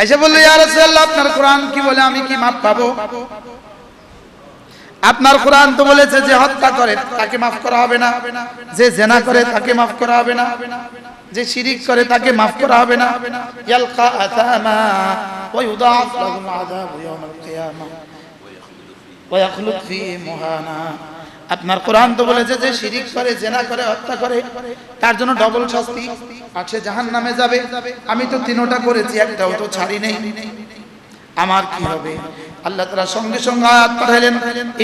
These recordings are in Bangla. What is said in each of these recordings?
আয়েশা বলল, ইয়া রাসূলুল্লাহ, আপনার কোরআন কি বলে আমি কি মাফ পাবো? আপনার কোরআন তো বলেছে যে হত্যা করে তাকে মাফ করা হবে না, যে জিনা করে তাকে মাফ করা হবে না, যে শিরিক করে তাকে মাফ করা হবে না। ইয়ালকা আসামা ওয়া ইউদাআফ লাহুল আযাবু ইয়াওমাল কিয়ামা ওয়া ইয়াখলুদ ফি মুহানা। আপনার কোরআন তো বলেছে যে শিরিক করে, জিনা করে, হত্যা করে তার জন্য ডবল শাস্তি, আর সে জাহান্নামে যাবে। আমি তো তিনটা করেছি, একটাও তো ছাড়ি নেই, আমার কি হবে? আল্লাহ তাআলা সঙ্গে সঙ্গে আয়াত পাঠালেন,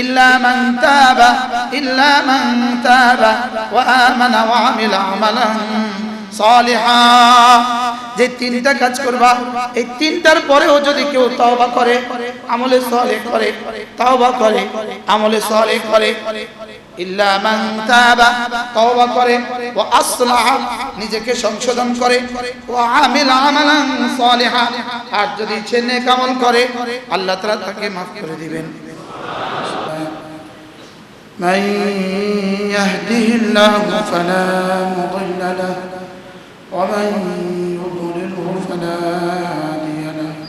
ইল্লা মান তাবা ওয়া আমানা ওয়া আমিলা আমালান সালিহা। যে তিনটা কাজ করবা, এই তিনটার পরেও যদি কেউ তওবা করে, আমলে সালেহ করে, তওবা করে, আমলে সালেহ করে, ইল্লা মান তাবা, তওবা করে, ওয়া আসলাহা, নিজেকে সংশোধন করে, ওয়া আমিলা আমালান সালিহা, আর যদি সে নেক আমল করে আল্লাহ তাআলা তাকে maaf করে দিবেন। মান ইয়াহদিহিল্লাহু ফালা মুদিল্লা লাহু ওয়া মান ইউদ্লিলহু ফালা হাদিয়া লাহু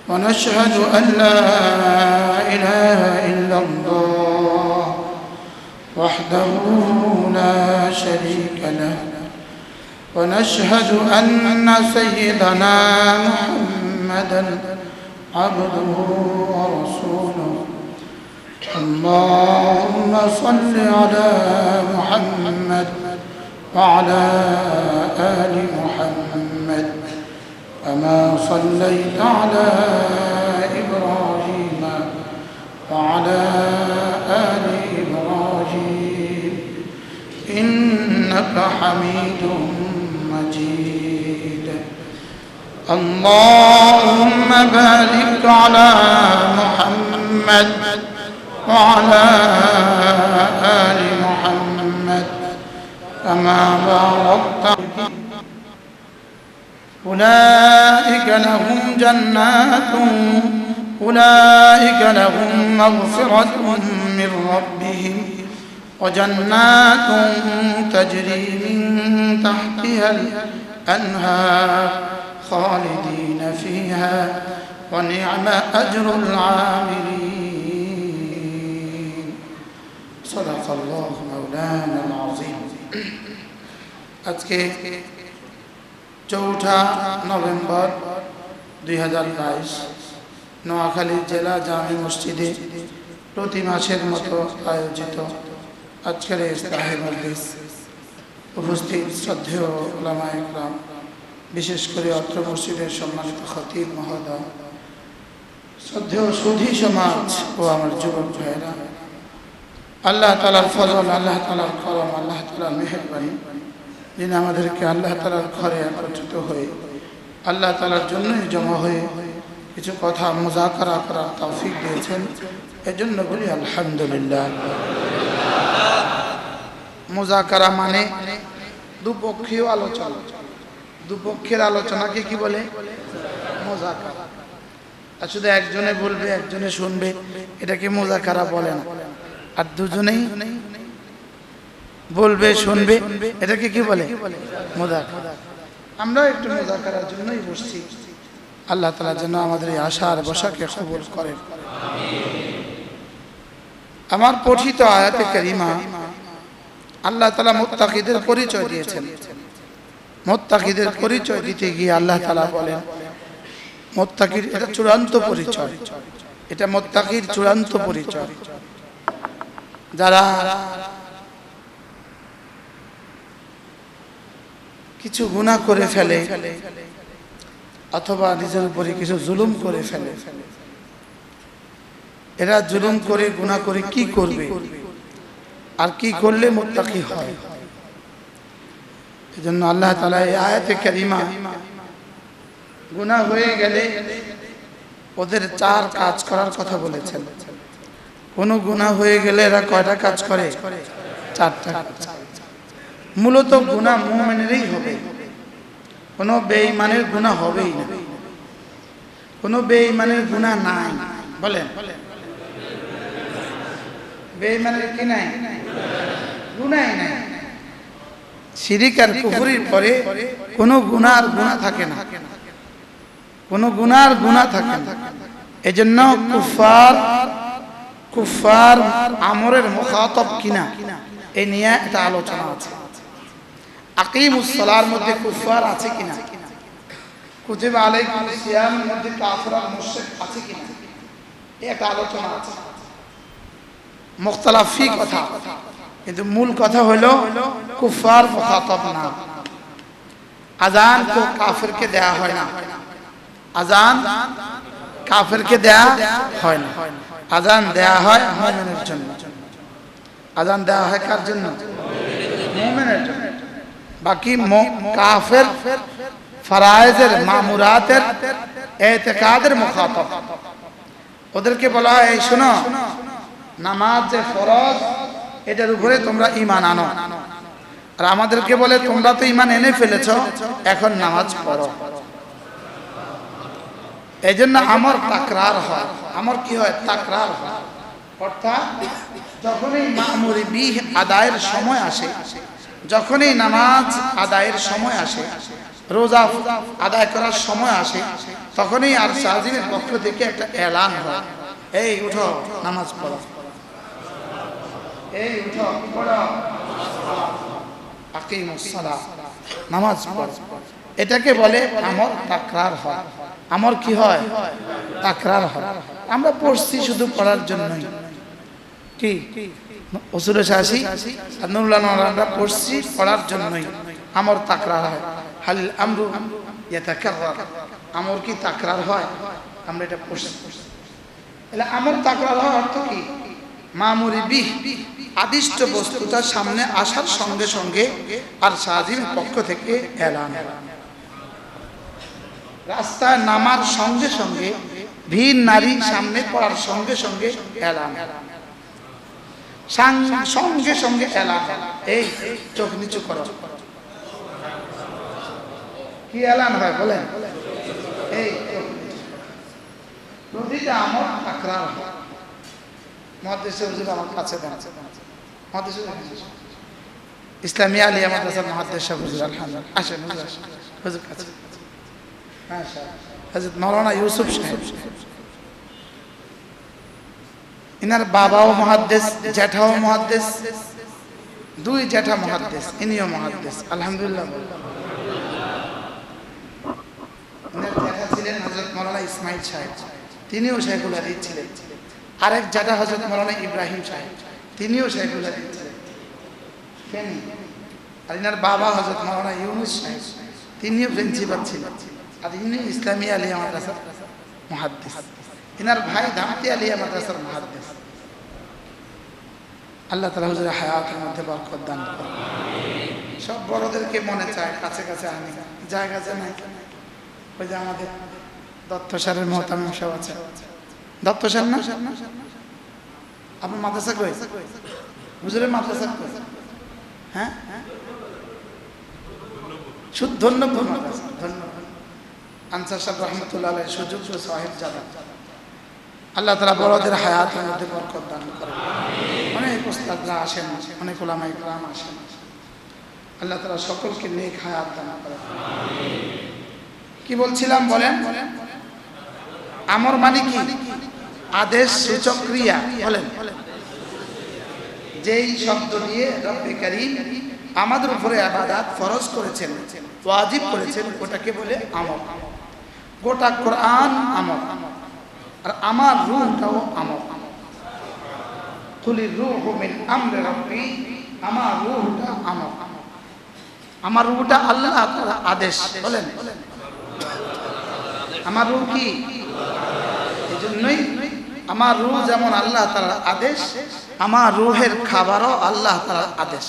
ওয়া নাশহাদু আন লা ইলাহা ইল্লাল্লাহ وحده لا شريك له ونشهد أن سيدنا محمدا عبده ورسوله اللهم صل على محمد وعلى آل محمد كما صليت على إبراهيم وعلى آل إبراهيم إنك حميد مجيد اللهم بارك على محمد وعلى آل محمد كما باركت أولئك لهم مغفرة من ربهم وجنات تجري من تحتها الأنهار خالدين فيها ونعم أجر العاملين صدق الله مولانا العظيم। আজকে 4 নভেম্বর 2022 নোয়াখালী জেলা জামে মসজিদে প্রতি মাসের মতো আয়োজিত আজকের ইফতাহে মজলিস উপস্থিত শ্রদ্ধেয় উলামায়ে কেরাম, বিশেষ করে অত্র মসজিদের সম্মানিত খতিব মহোদয়, শ্রদ্ধেয় সুধী সমাজ ও আমার যুবক ভাইয়েরা, আল্লাহ তাআলার ফজল, আল্লাহ তাআলার করম, আল্লাহ তাআলার মেহেরবানি, যিনি আমাদেরকে আল্লাহ তাআলার ঘরে একত্রিত হয়ে আল্লাহ তাআলার জন্যই জমা হয়ে কিছু কথা মুযাকারা করার তৌফিক দিয়েছেন, এজন্য বলি আলহামদুলিল্লাহ। মুযাকারা মানে দুপক্ষীয় আলোচনা, দুপক্ষের আলোচনাকে কি বলে? মুযাকারা। আর শুধু একজনে বলবে একজনে শুনবে, এটাকে মুযাকারা বলে না। আর দুজনেই বলবে শুনবে, এটাকে কি বলে? মুযাকারা। আমরা একটু মুযাকারার জন্যই বসছি। আল্লাহ তাআলা যেন আমাদের এই আশা আর বসাকে কবুল করেন। আমার পঠিত আয়াতে কারিমা আল্লাহ তাআলা মুত্তাকিদের পরিচয় দিয়েছেন। মুত্তাকিদের পরিচয় দিতে গিয়ে আল্লাহ তাআলা বলেন, মুত্তাকির এটা চূড়ান্ত পরিচয়, এটা মুত্তাকির চূড়ান্ত পরিচয়। যারা কিছু গুনাহ করে ফেলে অথবা নিজের উপরে কিছু জুলুম করে ফেলে, এরা জুলুম করে গুনাহ করে কি করবে আর কি করলে মুত্তাকি হয়, এজন্য আল্লাহ তাআলা এই আয়াতে কারিমা গুনাহ হয়ে গেলে ওদের 4 কাজ করার কথা বলেছেন। কোন গুনাহ হয়ে গেলে এরা কয়টা কাজ করে? 4টা কাজ। মূলত গুনাহ মুমিনেরই হবে, কোন বেঈমানের গুনাহ হবেই না। কোন বেঈমানের গুনাহ নাই, বলেন বেঈমানের কি নাই? গুনাহ নাই। শিরিক আর কুফরির পরে কোন গুনাহ আর গুনাহ থাকে না। কোনো গুনার গুনাহ থাকে না। এজন্য কুফার আমরের মুখাতাব কিনা এই নিয়ে একটা আলোচনা আছে। আকিমুস সালার মধ্যে কুফার আছে কিনা, কুতিবা আলাইকুমুস সিয়ামের মধ্যে কাফির আর মুশরিক আছে কিনা, এই একটা আলোচনা আছে। মুখতালাফি কথা, কিন্তু মূল কথা হলো কুফার মুখাতাব না। আজান তো কাফিরকে দেয়া হয় না, আজান কাফিরকে দেয়া হয় না, আজান দেয়া হয় মুমিনের জন্য। আজান দেয়া হয় কার জন্য? মুমিনের জন্য। বাকি কাফির ফরায়েজের মামুরাতের ইতিকাদের মুখাতাব, ওদেরকে বলা হয় এই শোনো নামাজ যে ফরজ এটার উপরে তোমরা ঈমান আনো, আর আমাদেরকে বলে তোমরা তো ঈমান এনে ফেলেছো, এখন নামাজ পড়ো। এই জন্য আমর তাকরার হয়। আমর কি হয়? তাকরার হয়। অর্থাৎ যখনই মামুরি বিহ আদায়ের সময় আসে, যখনই নামাজ আদায়ের সময় আসে, রোজা আদায় করার সময় আসে, তখনই আর সাজিদের পক্ষ থেকে একটা এলান হয়, এই উঠো নামাজ পড়ো, এই উঠো পড়ো, আকিমুস সালাহ, নামাজ পড়ো। এটাকে বলে আমর তাকরার হয়। আমর কি হয়? তাকরার হয়। আমরা পড়ছি শুধু পড়ার জন্যই, কি উসুল শাসি আর নুরুল আনোয়ার আমরা পড়ছি পড়ার জন্যই, আমর তাকরার হয়। হালিল আমরু ইয়াতাকাররার, আমর কি তাকরার হয়? আমরা এটা পড়ছি, এলা আমর তাকরার হয় অর্থ কি? মামুরি বিহ আদিষ্ট বস্তুটা সামনে আসার সঙ্গে সঙ্গে আর সাজিমের পক্ষ থেকে এলান, রাস্তায় নামার সঙ্গে সঙ্গে, ভিড় নারী সামনে পড়ার সঙ্গে সঙ্গে এলান, সঙ্গে সঙ্গে এলান, এই চোখ নিচু করো। কি এলান হয় বলেন? এই প্রতিটা আমর তাকরার হয়। মুহাদ্দিসে হুজুর আমার কাছে দেন, মুহাদ্দিস ইসলামী আলিয়া মাদ্রাসার মুহাদ্দিস হুজুর আলহামদুলিল্লাহ, আসেন হুজুর, হুজুর কাছে হযরত মাওলানা ইউসুফ সাহেব, ইনার বাবাও মুহাদ্দিস, জ্যাঠাও মুহাদ্দিস, দুই জ্যাঠা মুহাদ্দিস, ইনিও মুহাদ্দিস আলহামদুলিল্লাহ। ইনার জ্যাঠা ছিলেন হযরত মাওলানা ইসমাইল সাহেব, তিনিও শাইখুল হাদিস ছিলেন। আরেক জ্যাঠা হযরত মাওলানা ইব্রাহিম সাহেব, তিনিও শাইখুল হাদিস ছিলেন। আর ইনার বাবা হযরত মাওলানা ইউনুস সাহেব, তিনিও প্রিন্সিপাল ছিলেন, আর ইনি ইসলামী আলিয়া মাদ্রাসার মুহাদ্দিস। ইনার ভাই দামতি আলিয়া মাদ্রাসার মুহাদ্দিস। আল্লাহ তাআলা হুজুরের হায়াতের মধ্যে বরকত দান করুন। সব বড়দেরকে মনে চায় কাছে কাছে আনি, জায়গা জানাই। ওই যে আমাদের দত্ত স্যারের মহতামিম সাহেব আছে, দত্ত স্যার না? আপনার মাদ্রাসা কই? হুজুরের মাদ্রাসা কই? হ্যাঁ, ধন্যবাদ মাদ্রাসা, ধন্যবাদ। আনসার সাহেব রহমতুল্লাহ আলাইহি সুযোগ্য সাহেব জাদা, আল্লাহ তাআলা বড়দের হায়াতের মধ্যে বরকত দান করেন। অনেক উস্তাদরা আসেন, অনেক উলামায়ে কেরাম আসেন, আল্লাহ তাআলা সকলকে নেক হায়াত দান করেন। কি বলছিলাম বলেন? আমর মানে কি? আদেশ সূচক ক্রিয়া। বলেন, যেই শব্দ দিয়ে রব্বে কারীম আমাদের উপরে ইবাদত ফরজ করেছেন, ওয়াজিব করেছেন, ওটাকে বলে আমর। গোটা কোরআন আমর, আর আমার রূহটাও আমর। কুলির রূহু মিন আমরি রাব্বি, আমার রূহটা আমর। আমার রূহটা আল্লাহ তাআলার আদেশ। বলেন, আমার রূহ কি? এজন্যই আমার রূহ যেমন আল্লাহ তাআলার আদেশ, আমার রূহের খাবারও আল্লাহ তাআলার আদেশ।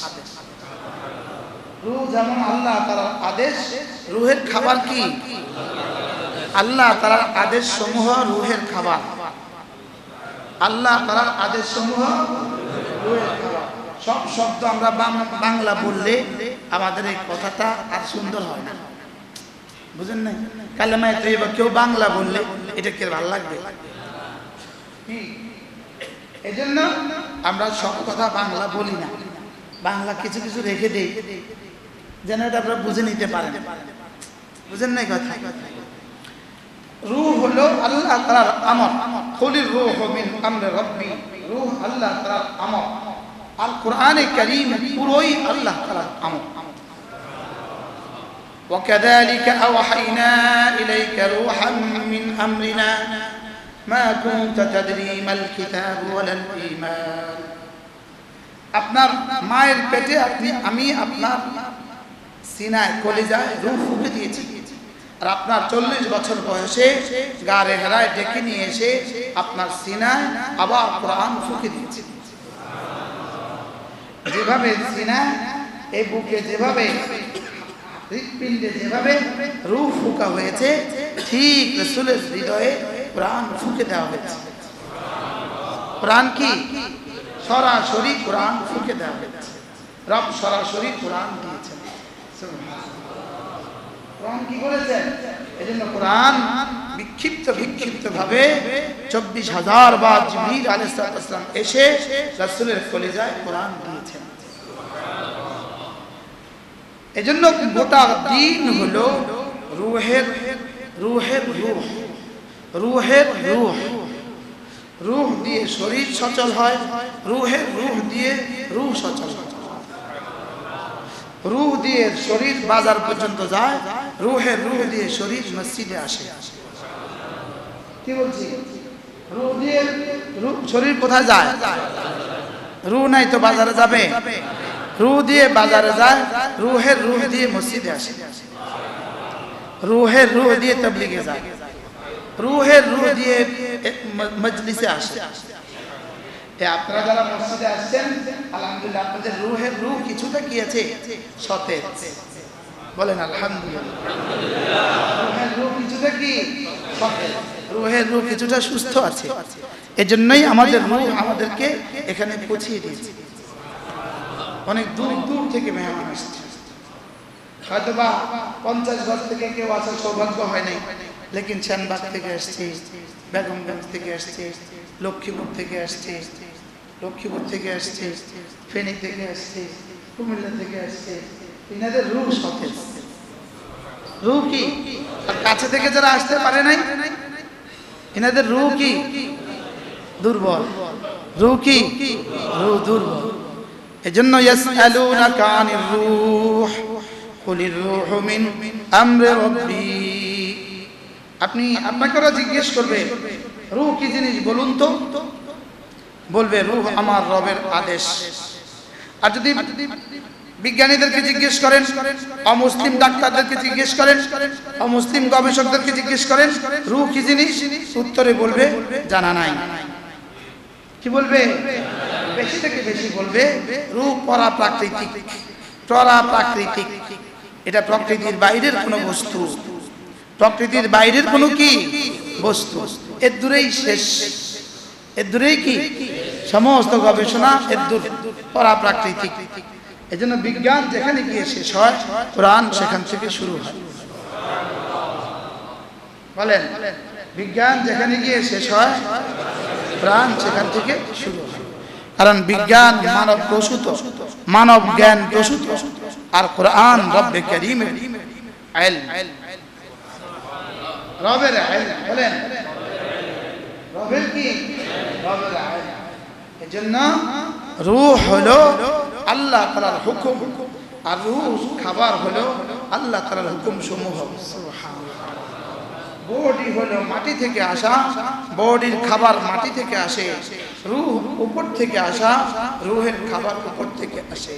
রূহ যেমন আল্লাহ তাআলার আদেশ, রূহের খাবার কি? আল্লাহ তাআলার আদেশ সমূহ রূহের খাবার। আল্লাহ তাআলার আদেশ সমূহ রূহের খাবার। সব শব্দ আমরা বাংলা বললে আমাদের এই কথাটা আর সুন্দর হয় না, বুঝেন নাই? কালেমায়ে তৈয়বা কেউ বাংলা বললে এটা কে ভালো লাগবে? এজন্য আমরা সব কথা বাংলা বলি না, বাংলা কিছু কিছু রেখে দেই যেন এটা আপনারা বুঝে নিতে পারেন, বুঝেন নাই কথা? হলো আল্লাহ তাআলার আমর। কুলির রূহু মিন আমরি রাব্বি, রূহ আল্লাহ তাআলার আমর। আল কোরআনে কারীম পুরোই আল্লাহ তাআলার আমর। وكذلك أوحينا إليك روحا من أمرنا ما كنت تدري ما الكتاب ولا الإيمان। আপনার মায়ের পেটে আমি আপনার সিনায় কলিজায় রূহ ফুঁকে দিয়েছি, আর আপনার 40 বছর বয়সে গারে হেরায় ডেকে নিয়ে এসে আপনার সিনায় আবার কোরআন ফুঁকে দিয়েছি। যেভাবে সিনায় এই বুকে যেভাবে হৃৎপিণ্ডে যেভাবে রূহ ফুঁকা হয়েছে, ঠিক রাসূলের হৃদয়ে কোরআন ফুঁকে দেওয়া হয়েছে। কোরআন কি সরাসরি কোরআন ফুঁকে দেওয়া হয়েছে। রব সরাসরি কোরআন দিয়েছেন। কোরআন কি করেছেন? এজন্য কোরআন বিক্ষিপ্ত ভাবে 24,000 বার জিবরিল আলাইহিস সালাম এসে রাসূলের কলিজায় কোরআন দিয়েছেন। এজন্য গোটা দিন হলো রূহের রূহ, রূহ দিয়ে শরীর সচল হয়, রূহের রূহ দিয়ে রূহ সচল হয়। রূহ দিয়ে শরীর বাজার পর্যন্ত যায়, রূহের রূহ দিয়ে শরীর মসজিদে আসে। কি বলছি? রূহ দিয়ে শরীর কোথায় যায়? রূহ নাই তো বাজারে যাবে? রূহ দিয়ে বাজারে যায়, রূহের রূহ দিয়ে মসজিদে আসে, রূহের রূহ দিয়ে তাবলীগে যায়, রূহের রূহ দিয়ে মজলিসে আসে। আপনারা যারা মসজিদে আসছেন, আলহামদুলিল্লাহ, আপনাদের রূহের রূহ কিছুটা কি আছে? সতেজ। বলেন আলহামদুলিল্লাহ। রূহের রূহ কিছুটা কি সতেজ, রূহের রূহ কিছুটা সুস্থ আছে। এজন্যই আমাদের রূহ আমাদেরকে এখানে পৌঁছিয়ে দিয়েছে। অনেক দূর থেকে মেহমান আসছে, হয়তোবা 50 গজ থেকে কেউ আসার সৌভাগ্য হয় নাই, লেকিন শ্যানবাগ থেকে আসছে, বেগমগঞ্জ থেকে আসছে, লক্ষ্মীপুর থেকে আসছে, ফেনী থেকে আসছে, কুমিল্লা থেকে আসছে। এনাদের রূহ সতেজ। রূহ কি? আর কাছে থেকে যারা আসতে পারে নাই, এনাদের রূহ কি? দুর্বল। রূহ কি? রূহ দুর্বল। এজন্য ইয়াসআলুনাকা আনির রূহ কুলির রূহু মিন আমরি রাব্বি। আপনাকেও জিজ্ঞেস করবে রূহ কি জিনিস বলুন তো, বলবে রূহ আমার রবের আদেশ। আর যদি বিজ্ঞানীদেরকে জিজ্ঞেস করেন, অমুসলিম ডাক্তারদেরকে জিজ্ঞেস করেন, অমুসলিম গবেষকদেরকে জিজ্ঞেস করেন রূহ কি জিনিস, উত্তরে বলবে জানা নাই। কি বলবে? বেশি থেকে বেশি বলবে রূহ পরাপ্রাকৃতিক। এটা প্রকৃতির বাইরের কোনো বস্তু, প্রকৃতির বাইরের কোনো কি বস্তু। এর দূরেই শেষ, এর দূরেই কি সমস্ত গবেষণা, এর দূর পরাপ্রাকৃতিক। এজন্য বিজ্ঞান যেখানে গিয়ে শেষ হয়, কোরআন সেখান থেকে শুরু হয়। বলেন, বিজ্ঞান যেখানে গিয়ে শেষ হয়, কোরআন সেখান থেকে শুরু হয়। কারণ বিজ্ঞান মানব প্রসূত, মানব জ্ঞান প্রসূত, আর কোরআন রব্বে কারীমের ইলম, রবের ইলম। বলেন, রবের কি? রবের ইলম। এজন্য রূহ হলো আল্লাহ তাআলার হুকুম, আর রূহ খাবার হলো আল্লাহ তাআলার হুকুম সমূহ। সুবহানাল্লাহ। বডি হলো মাটি থেকে আসা, বডির খাবার মাটি থেকে আসে। রূহ উপর থেকে আসা, রূহের খাবার উপর থেকে আসে।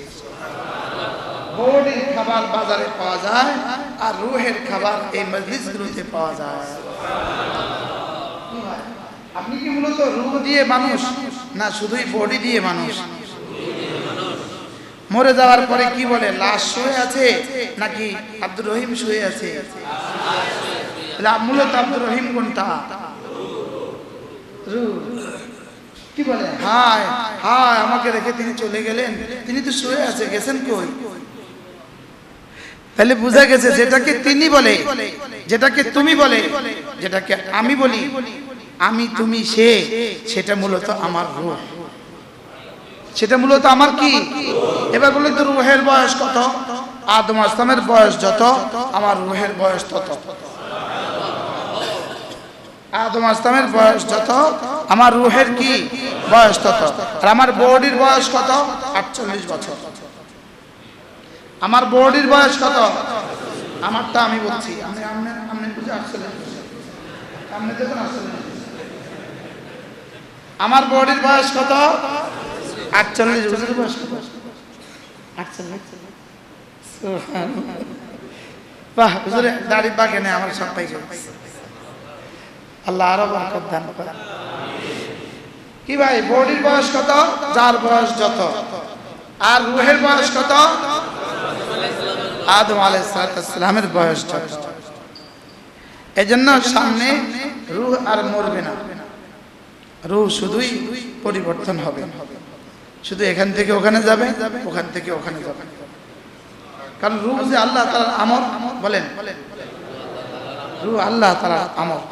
বডির খাবার বাজারে পাওয়া যায়, আর রূহের খাবার এই মজলিসগুলোতে পাওয়া যায়। আপনি কি মূলত রূহ দিয়ে মানুষ, না শুধুই বডি দিয়ে মানুষ? মরে যাওয়ার পরে কি বলে, লাশ শুয়ে আছে নাকি আব্দুর রহিম শুয়ে আছে? মূলত আব্দুর রহিম কোনটা? রূহ। কি বলে, হায় হায় আমাকে রেখে তিনি চলে গেলেন, তিনি তো শুয়ে আছে, গেছেন কই? তাহলে বোঝা গেছে যেটাকে তিনি বলে, যেটাকে তুমি বলে, যেটাকে আমি বলি, আমি তুমি সে, সেটা মূলত আমার রূহ, সেটা মূলত আমার কি? এবার বলে তো রূহের বয়স কত? আদম আসলামের বয়স যত, আমার রূহের বয়স তত। আদম আসলামের বয়স যত আমার রুহের কি বয়স তত। আর আমার বডির বয়স কত? 48 বছর। আমার বডির বয়স কত? আমারটা আমি বলছি, আমি বুঝে 48 বছর। আপনি দেখুন 48। আমার বডির বয়স কত? 48। হুজুরের বয়স কত? 48। বাহ, হুজুরে দাড়ি পাকে না, আমার সব পাইকে। আল্লাহ আরো বরকত দান করেন। কি ভাই, বডির বয়স কত? যার বয়স যত। আর রূহের বয়স কত? আদম আলাইহিস সালামের বয়স যত। এজন্য সামনে রূহ আর মরবে না, রূহ শুধুই পরিবর্তন হবে, শুধু এখান থেকে ওখানে যাবে, ওখান থেকে ওখানে যাবে। কারণ রূহ যে আল্লাহ তাআলার আমর, বলেন রূহ আল্লাহ তাআলার আমর।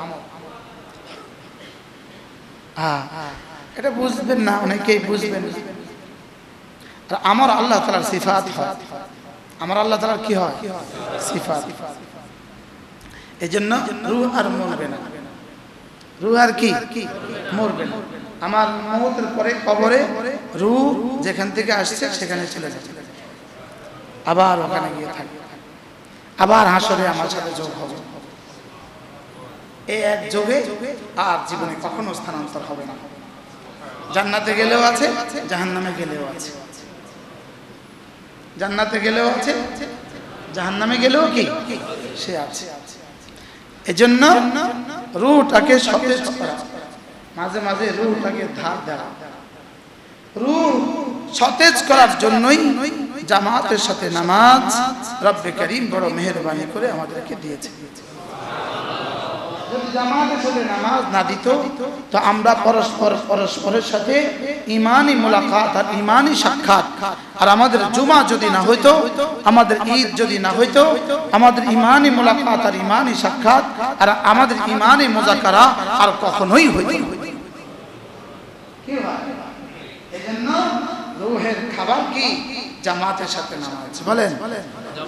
এটা বুঝবেন না, অনেকেই বুঝবেন না। আর আমর আল্লাহ তাআলার সিফাত হয়। আমার আল্লাহ তাআলার কি হয়? সিফাত। এজন্য রূহ আর মরবে না, রূহ আর কি মরবে না। আমার মওতের পরে কবরে রূহ যেখান থেকে আসছে সেখানে চলে যাবে, আবার ওখানে গিয়ে থাকবে, আবার হাসরে আমার সাথে যোগ হবে। এই এক যোগে আর জীবনে কখনো স্থানান্তর হবে না। জান্নাতে গেলেও আছে, জাহান্নামে গেলেও আছে। জান্নাতে গেলেও আছে, জাহান্নামে গেলেও কি সে আছে। এজন্য রূহটাকে সতেজ করা, মাঝে মাঝে রূহটাকে ধার দেওয়া, রূহ সতেজ করার জন্যই জামাতের সাথে নামাজ রব্বে কারীম বড় মেহেরবানি করে আমাদেরকে দিয়েছে। যদি জামাতের সাথে নামাজ না দিত তো আমরা পরস্পরের সাথে ঈমানি মুলাকাত আর ঈমানি সাক্ষাৎ, আর আমাদের জুমা যদি না হইতো, আমাদের ঈদ যদি না হইতো, আমাদের ঈমানি মুলাকাত আর ঈমানি সাক্ষাৎ আর আমাদের ঈমানি মুযাকারা আর কখনোই হইতো না। কি হয়? এজন্য রূহের খাবার কি? জামাতের সাথে নামাজ। বলেন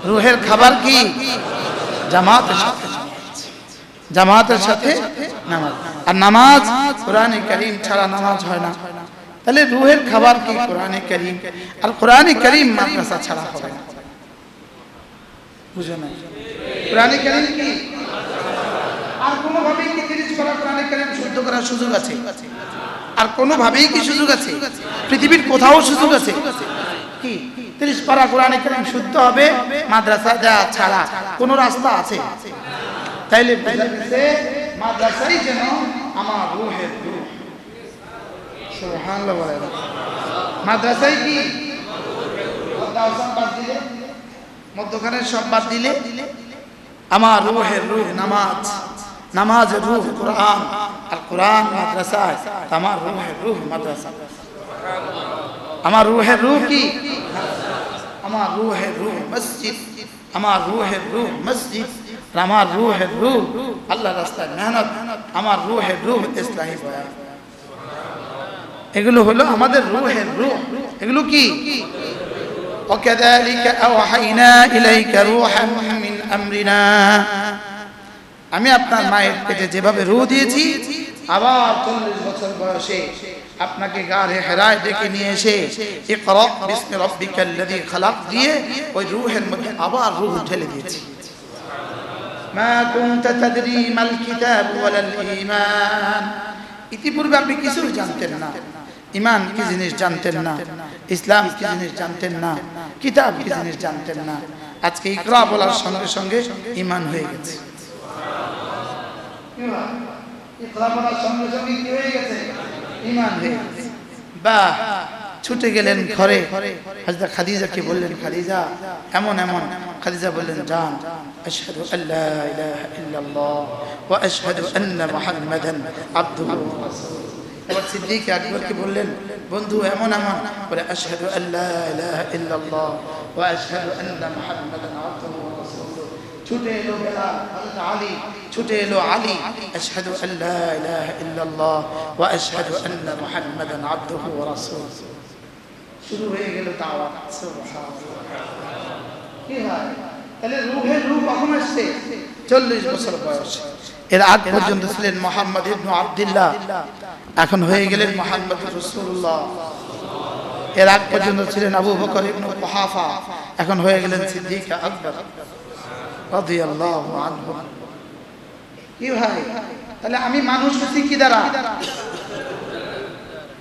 রূহের খাবার কি? জামাতের সাথে নামাজ, জামাতের সাথে নামাজ। আর নামাজ কোরআনে কারীম ছাড়া নামাজ হয় না। তাহলে রূহের খাবার কি? কোরআনে কারীম। আর কোরআনে কারীম মাদ্রাসা ছাড়া হবে না। বুঝো না? কোরআনে কারীম কি? আর কোনো ভাবেই কি 30 পারা কোরআনে কারীম শুদ্ধ করার সুযোগ আছে? আর কোনো ভাবেই কি সুযোগ আছে? পৃথিবীর কোথাও সুযোগ আছে কি 30 পারা কোরআনে কারীম শুদ্ধ হবে মাদ্রাসা যা ছাড়া? কোন রাস্তা আছে? তাইলে মাদ্রাসাই যেন আমার রূহের রূহ। সুবহানাল্লাহ বলেন। মাদ্রাসাই কি? মধ্যখানের সব বাদ দিলে আমার রূহের রূহ নামাজ, নামাজের রূহ কোরআন, আর কোরআন মাদ্রাসায়, আমার রূহের রূহ মাদ্রাসা। আমার রূহের রূহ কি? আমার রূহের রূহ মসজিদ, আমার রূহের রূহ মসজিদ, আমার রূহের রূহ আল্লাহ রাস্তায় মেহনত, আমার রূহের রূহ ইসলাহি বয়ান। এগুলো হলো আমাদের রূহের রূহ। এগুলো কি? ওয়াকাযালিকা আওহাইনা ইলাইকা রূহান মিন আমরিনা। আমি আপনার মায়ের পেটে যেভাবে রূহ দিয়েছি, আবার 40 বছর বয়সে আপনাকে গারে হেরায় ডেকে নিয়ে এসে ইকরা বিসমি রাব্বিকাল্লাযী খালাক দিয়ে ওই রূহের মধ্যে আবার রূহ ঢেলে দিয়েছি। মা কুনতা তাদরি মাল কিতাব ওয়ালাল ঈমান। ইতিপূর্বে আপনি কিছু জানতেন না, ঈমান কি জিনিস জানতেন না, ইসলাম কি জিনিস জানতেন না, কিতাব কি জিনিস জানতেন না। আজকে ইকরা বলার সঙ্গে সঙ্গে ঈমান হয়ে গেছে। ইকরা বলার সঙ্গে সঙ্গে কি হয়ে গেছে? ঈমান হয়ে গেছে। বাহ, ছুটে গেলেন ঘরে, হযরত খাদিজাকে বললেন, খাদিজা এমন এমন। খাদিজা বললেন, জান আশহাদু আল্লা ইলাহা ইল্লাল্লাহ ওয়া আশহাদু আন্না মুহাম্মাদান আবদুহু ওয়া রাসূলুহু। এবার সিদ্দিক আকবরকে বললেন, বন্ধু এমন এমন। বলে আশহাদু আল্লা ইলাহা ইল্লাল্লাহ ওয়া আশহাদু আন্না মুহাম্মাদান আবদুহু ওয়া রাসূলুহু। ছুটে এলো বেলাল, হযরত আলী ছুটে এলো, আলী আশহাদু আল্লা ইলাহা ইল্লাল্লাহ ওয়া আশহাদু আন্না মুহাম্মাদান আবদুহু ওয়া রাসূলুহু। শুরু হয়ে গেল দাওয়াত। সুবহানাল্লাহ। কি হয়? তাহলে রূহের রূহ কখন আসছে? 40 বছর বয়সে। এর আগ পর্যন্ত ছিলেন মুহাম্মদ ইবনে আব্দুল্লাহ, এখন হয়ে গেলেন মুহাম্মদুর রাসূলুল্লাহ। এর আগ পর্যন্ত ছিলেন আবু বকর ইবনে কুহাফা, এখন হয়ে গেলেন সিদ্দিক আকবর রাদিয়াল্লাহু আনহু। কি ভাই, তাহলে আমি মানুষ হচ্ছি কি দ্বারা?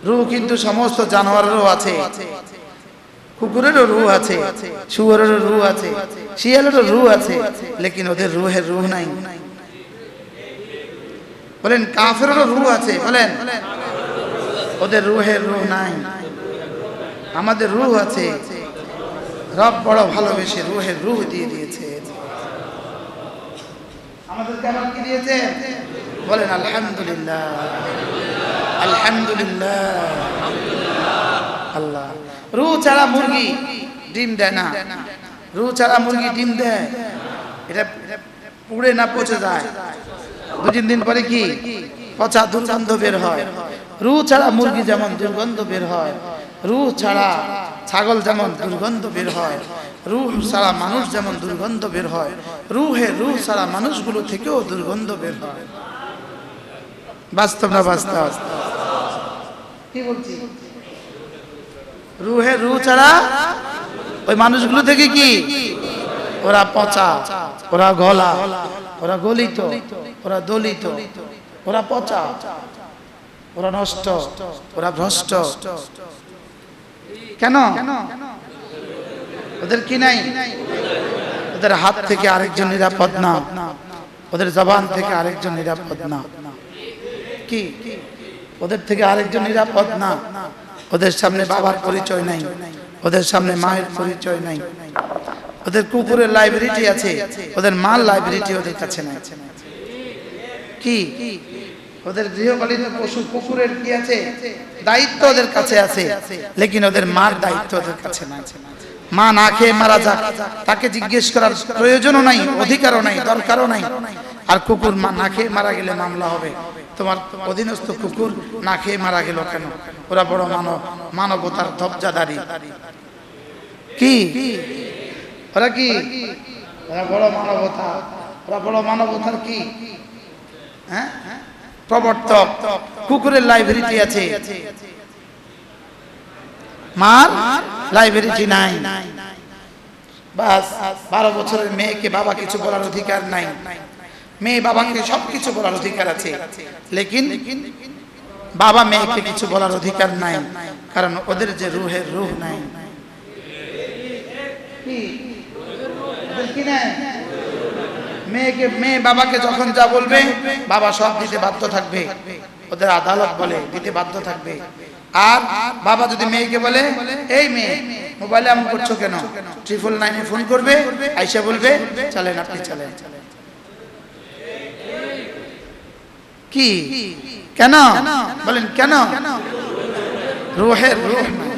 রূহ কিন্তু সমস্ত জানোয়ারেরও আছে, কুকুরেরও রূহ আছে, শুয়োরেরও রূহ আছে, শিয়ালেরও রূহ আছে, লেকিন ওদের রূহের রূহ নাই। বলেন কাফেরেরও রূহ আছে, বলেন ওদের রূহের রূহ নাই। আমাদের রূহ আছে, রব বড় ভালোবেসে রূহের রূহ দিয়ে দিয়েছে। আমাদের কেমন কি দিয়েছে? বলেন আলহামদুলিল্লাহ, আলহামদুলিল্লাহ। আল্লাহ রূহ ছাড়া মুরগি ডিম দেয় না, রূহ ছাড়া মুরগি ডিম দেয়, এটা পুড়ে না পচে যায়, 2-3 দিন পরে কি পচা দুর্গন্ধ বের হয়। রূহ ছাড়া মুরগি যেমন দুর্গন্ধ বের হয়, রূহ ছাড়া ছাগল যেমন দুর্গন্ধ বের হয়, রূহ ছাড়া মানুষ যেমন দুর্গন্ধ বের হয়, রূহ ছাড়া মানুষগুলো থেকেও দুর্গন্ধ বের হয়। বাস্তব না বাস্তব? কি বলছি? রূহ ছাড়া ওই মানুষগুলো থেকে কি ওরা পচা, ওরা গলা, ওরা গলিত, ওরা দলিত, ওরা পচা, ওরা নষ্ট, ওরা ভ্রষ্ট। কেন? ওদের কি নাই? ওদের হাত থেকে আরেকজন নিরাপদ না, ওদের জবান থেকে আরেকজন নিরাপদ না। কি ওদের থেকে আরেকজন নিরাপদ না? ওদের সামনে বাবার পরিচয় নাই, ওদের সামনে মায়ের পরিচয় নাই। ওদের কুকুরের লাইব্রেরিটি আছে, ওদের মাল লাইব্রেরিটি ওদের কাছে নাই। কি ওদের গৃহপালিত পশু কুকুরের কি আছে? দায়িত্ব ওদের কাছে আছে, লেকিন ওদের মার দায়িত্ব ওদের কাছে নাই। মা না খেয়ে মারা যাক, তাকে জিজ্ঞেস করার প্রয়োজনও নাই, অধিকারও নাই, দরকারও নাই। আর কুকুর না খেয়ে মারা গেলে মামলা হবে, তোমার অধীনস্থ কুকুর না খেয়ে মারা গেল কেন? ওরা বড় মানবতার ধবজাদারি। কি ওরা কি ওরা বড় মানবতা, ওরা বড় মানবতার কি হ্যাঁ প্রবর্তক। কুকুরের লাইব্রেরিটি আছে, মার লাইব্রেরিটি নাই। বাস 12 বছরের মেয়েকে বাবা কিছু বলার অধিকার নাই, মেয়ে বাবাকে সবকিছু বলার অধিকার আছে, লেকিন বাবা মেয়েকে কিছু বলার অধিকার নাই, কারণ ওদের যে রূহের রূহ নাই। মেয়ে বাবাকে যখন যা বলবে বাবা সব দিতে বাধ্য থাকবে, ওদের আদালত বলে দিতে বাধ্য থাকবে। আর বাবা যদি মেয়েকে বলে এই মেয়ে মোবাইলে এমন করছো কেন, 999-এ ফোন করবে, আইসা বলবে চলেন আপনি চলেন। কি কেন বলেন? কেন? রূহের রূহ নাই।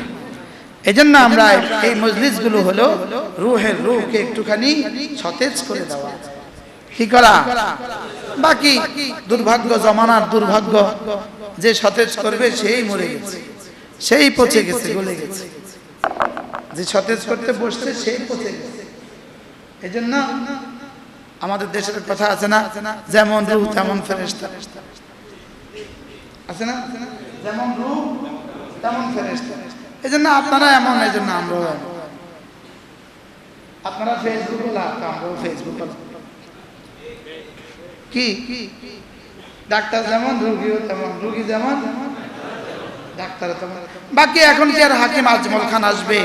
এজন্য আমরা এই মজলিসগুলো হলো রূহের রূহকে একটুখানি সতেজ করে দেওয়া। কি করা? বাকি দুর্ভাগ্য, জমানার দুর্ভাগ্য, যে সতেজ করবে সেই মরে গেছে, সেই পচে গেছে, গলে গেছে। যে সতেজ করতে বসছে সেই পচে গেছে। এজন্য আমাদের দেশের কথা আছে না, যেমন রূহ তেমন ফেরেশতা, আছে না? যেমন রূহ তেমন ফেরেশতা। এজন্য আপনারা এমন, এজন্য আমরাও এমন। আপনারা ফেসবুক বলা, আমরাও ফেসবুক বলা। কি ডাক্তার যেমন রোগীও তেমন, রোগী যেমন ডাক্তার তেমন। বাকি এখন কি আর হাকিম আজমল খান আসবে?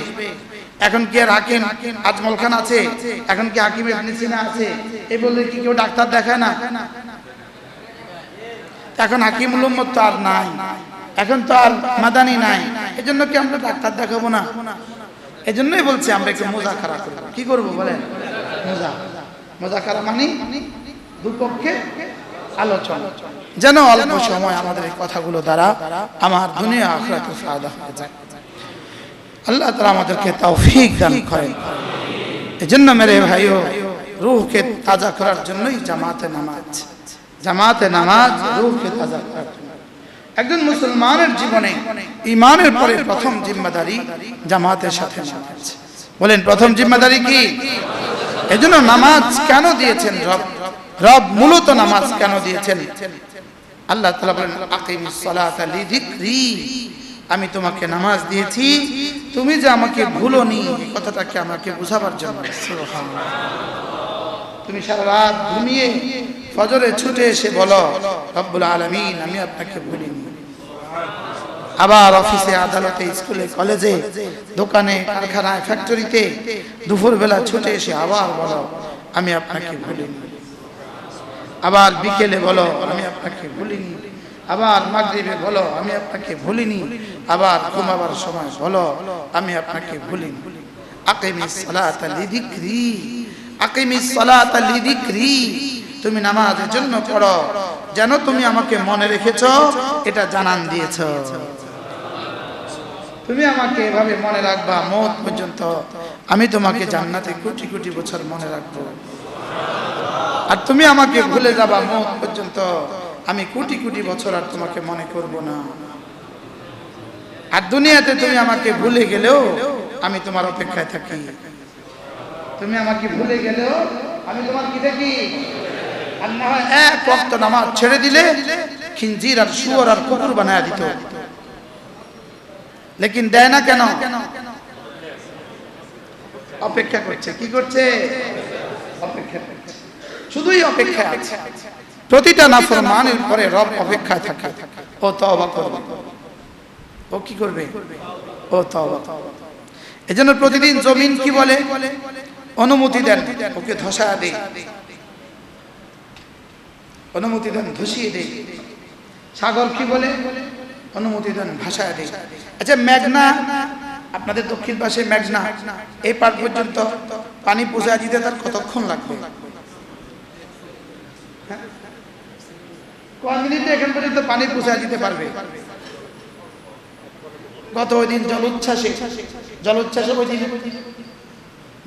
এখন কি আর হাকিম আজমল খান আছে? এখন কি হাকিম ইবনে সিনা আছে? এই বললে কি কেউ ডাক্তার দেখায় না? এখন হাকিমুল উম্মত তো আর নাই, এখন তো আর মাদানি নাই। এজন্য কি আমরা ডাক্তার দেখাবো না? এজন্যই বলছি আমরা একটু মুযাকারা করব। কি করব বলেন? মুযাকারা মানে দুপক্ষে আলোচনা, যেন অল্প সময় আমাদের এই কথাগুলো দ্বারা আমার দুনিয়া আখিরাতে ফায়দা হয়ে যায়। আল্লাহ তাআলা আমাদেরকে তৌফিক দান করেন। এজন্য মেরে ভাইও, রূহকে তাজা করার জন্যই জামাতে নামাজ রূহকে তাজা করার জন্য। একজন মুসলমানের জীবনে ঈমানের পরে প্রথম জিম্মাদারি জামাতের সাথে নামাজ। বলেন প্রথম জিম্মাদারি কি? এজন্য নামাজ কেন দিয়েছেন রব? রব মূলত নামাজ কেন দিয়েছেন? আল্লাহ তাআলা বলেন আকিমিস সালাতা লিযিকরি, আমি তোমাকে নামাজ দিয়েছি তুমি যে আমাকে ভুলোনি এই কথাটাকে আমাকে বোঝাবার জন্য। সুবহানাল্লাহ। তুমি সারা রাত ঘুমিয়ে ফজরে ছুটে এসে বলো রব্বুল আলামিন আমি আপনাকে ভুলিনি। আবার অফিসে, আদালতে, স্কুলে, কলেজে, দোকানে, কারখানায়, ফ্যাক্টরিতে দুপুরবেলা ছুটে এসে আবার বলো আমি আপনাকে ভুলিনি। আবার বিকেলে বলো আমি আপনাকে ভুলিনি। আবার মাগরিবে বলো আমি আপনাকে ভুলিনি। আবার ঘুমাবার সময় বলো আমি আপনাকে ভুলিনি। আকিমিস সালাতা লিযিকরি, আকিমিস সালাতা লিযিকরি, তুমি নামাজের জন্য পড়ো যেন তুমি আমাকে মনে রেখেছো, এটা জানান দিয়েছো। তুমি আমাকে এভাবে মনে রাখবা মওত পর্যন্ত, আমি তোমাকে জান্নাতে কোটি কোটি বছর মনে রাখবো। আর তুমি আমাকে ভুলে যাবা মওত পর্যন্ত, আমি কোটি কোটি বছর আর তোমাকে মনে করব না। আর দুনিয়াতে তুমি আমাকে ভুলে গেলেও আমি তোমার অপেক্ষায় থাকি। তুমি আমাকে ভুলে গেলেও আমি তোমার কি থাকি? আর না হয় এক ওয়াক্ত নামাজ ছেড়ে দিলে খিনজির আর শুয়োর আর কুকুর বানায় দিত। লেকিন দেয় না কেন? অপেক্ষা করছে। কি করছে? অপেক্ষা করছে, শুধুই অপেক্ষা আছে। প্রতিটা নাফরমানের পরে রব অপেক্ষায় থাকে, ও তওবা করবে। ও কি করবে? ও তওবা। এজন্য প্রতিদিন জমিন কি বলে? অনুমতি দেন, ওকে ধসায় দেয়। অনুমতি দেন, ধসিয়ে দেয়। সাগর কি বলে? অনুমতি দেন, ভাসায় দেয়। আচ্ছা, মেঘনা, আপনাদের দক্ষিণ পাশে মেঘনা, এই পার পর্যন্ত পানি পৌঁছায় দিতে তার কতক্ষণ লাগবে? কয় মিনিটে এখান পর্যন্ত পানি পৌঁছায় দিতে পারবে? গত ওই দিন জলোচ্ছ্বাসে ওই দিন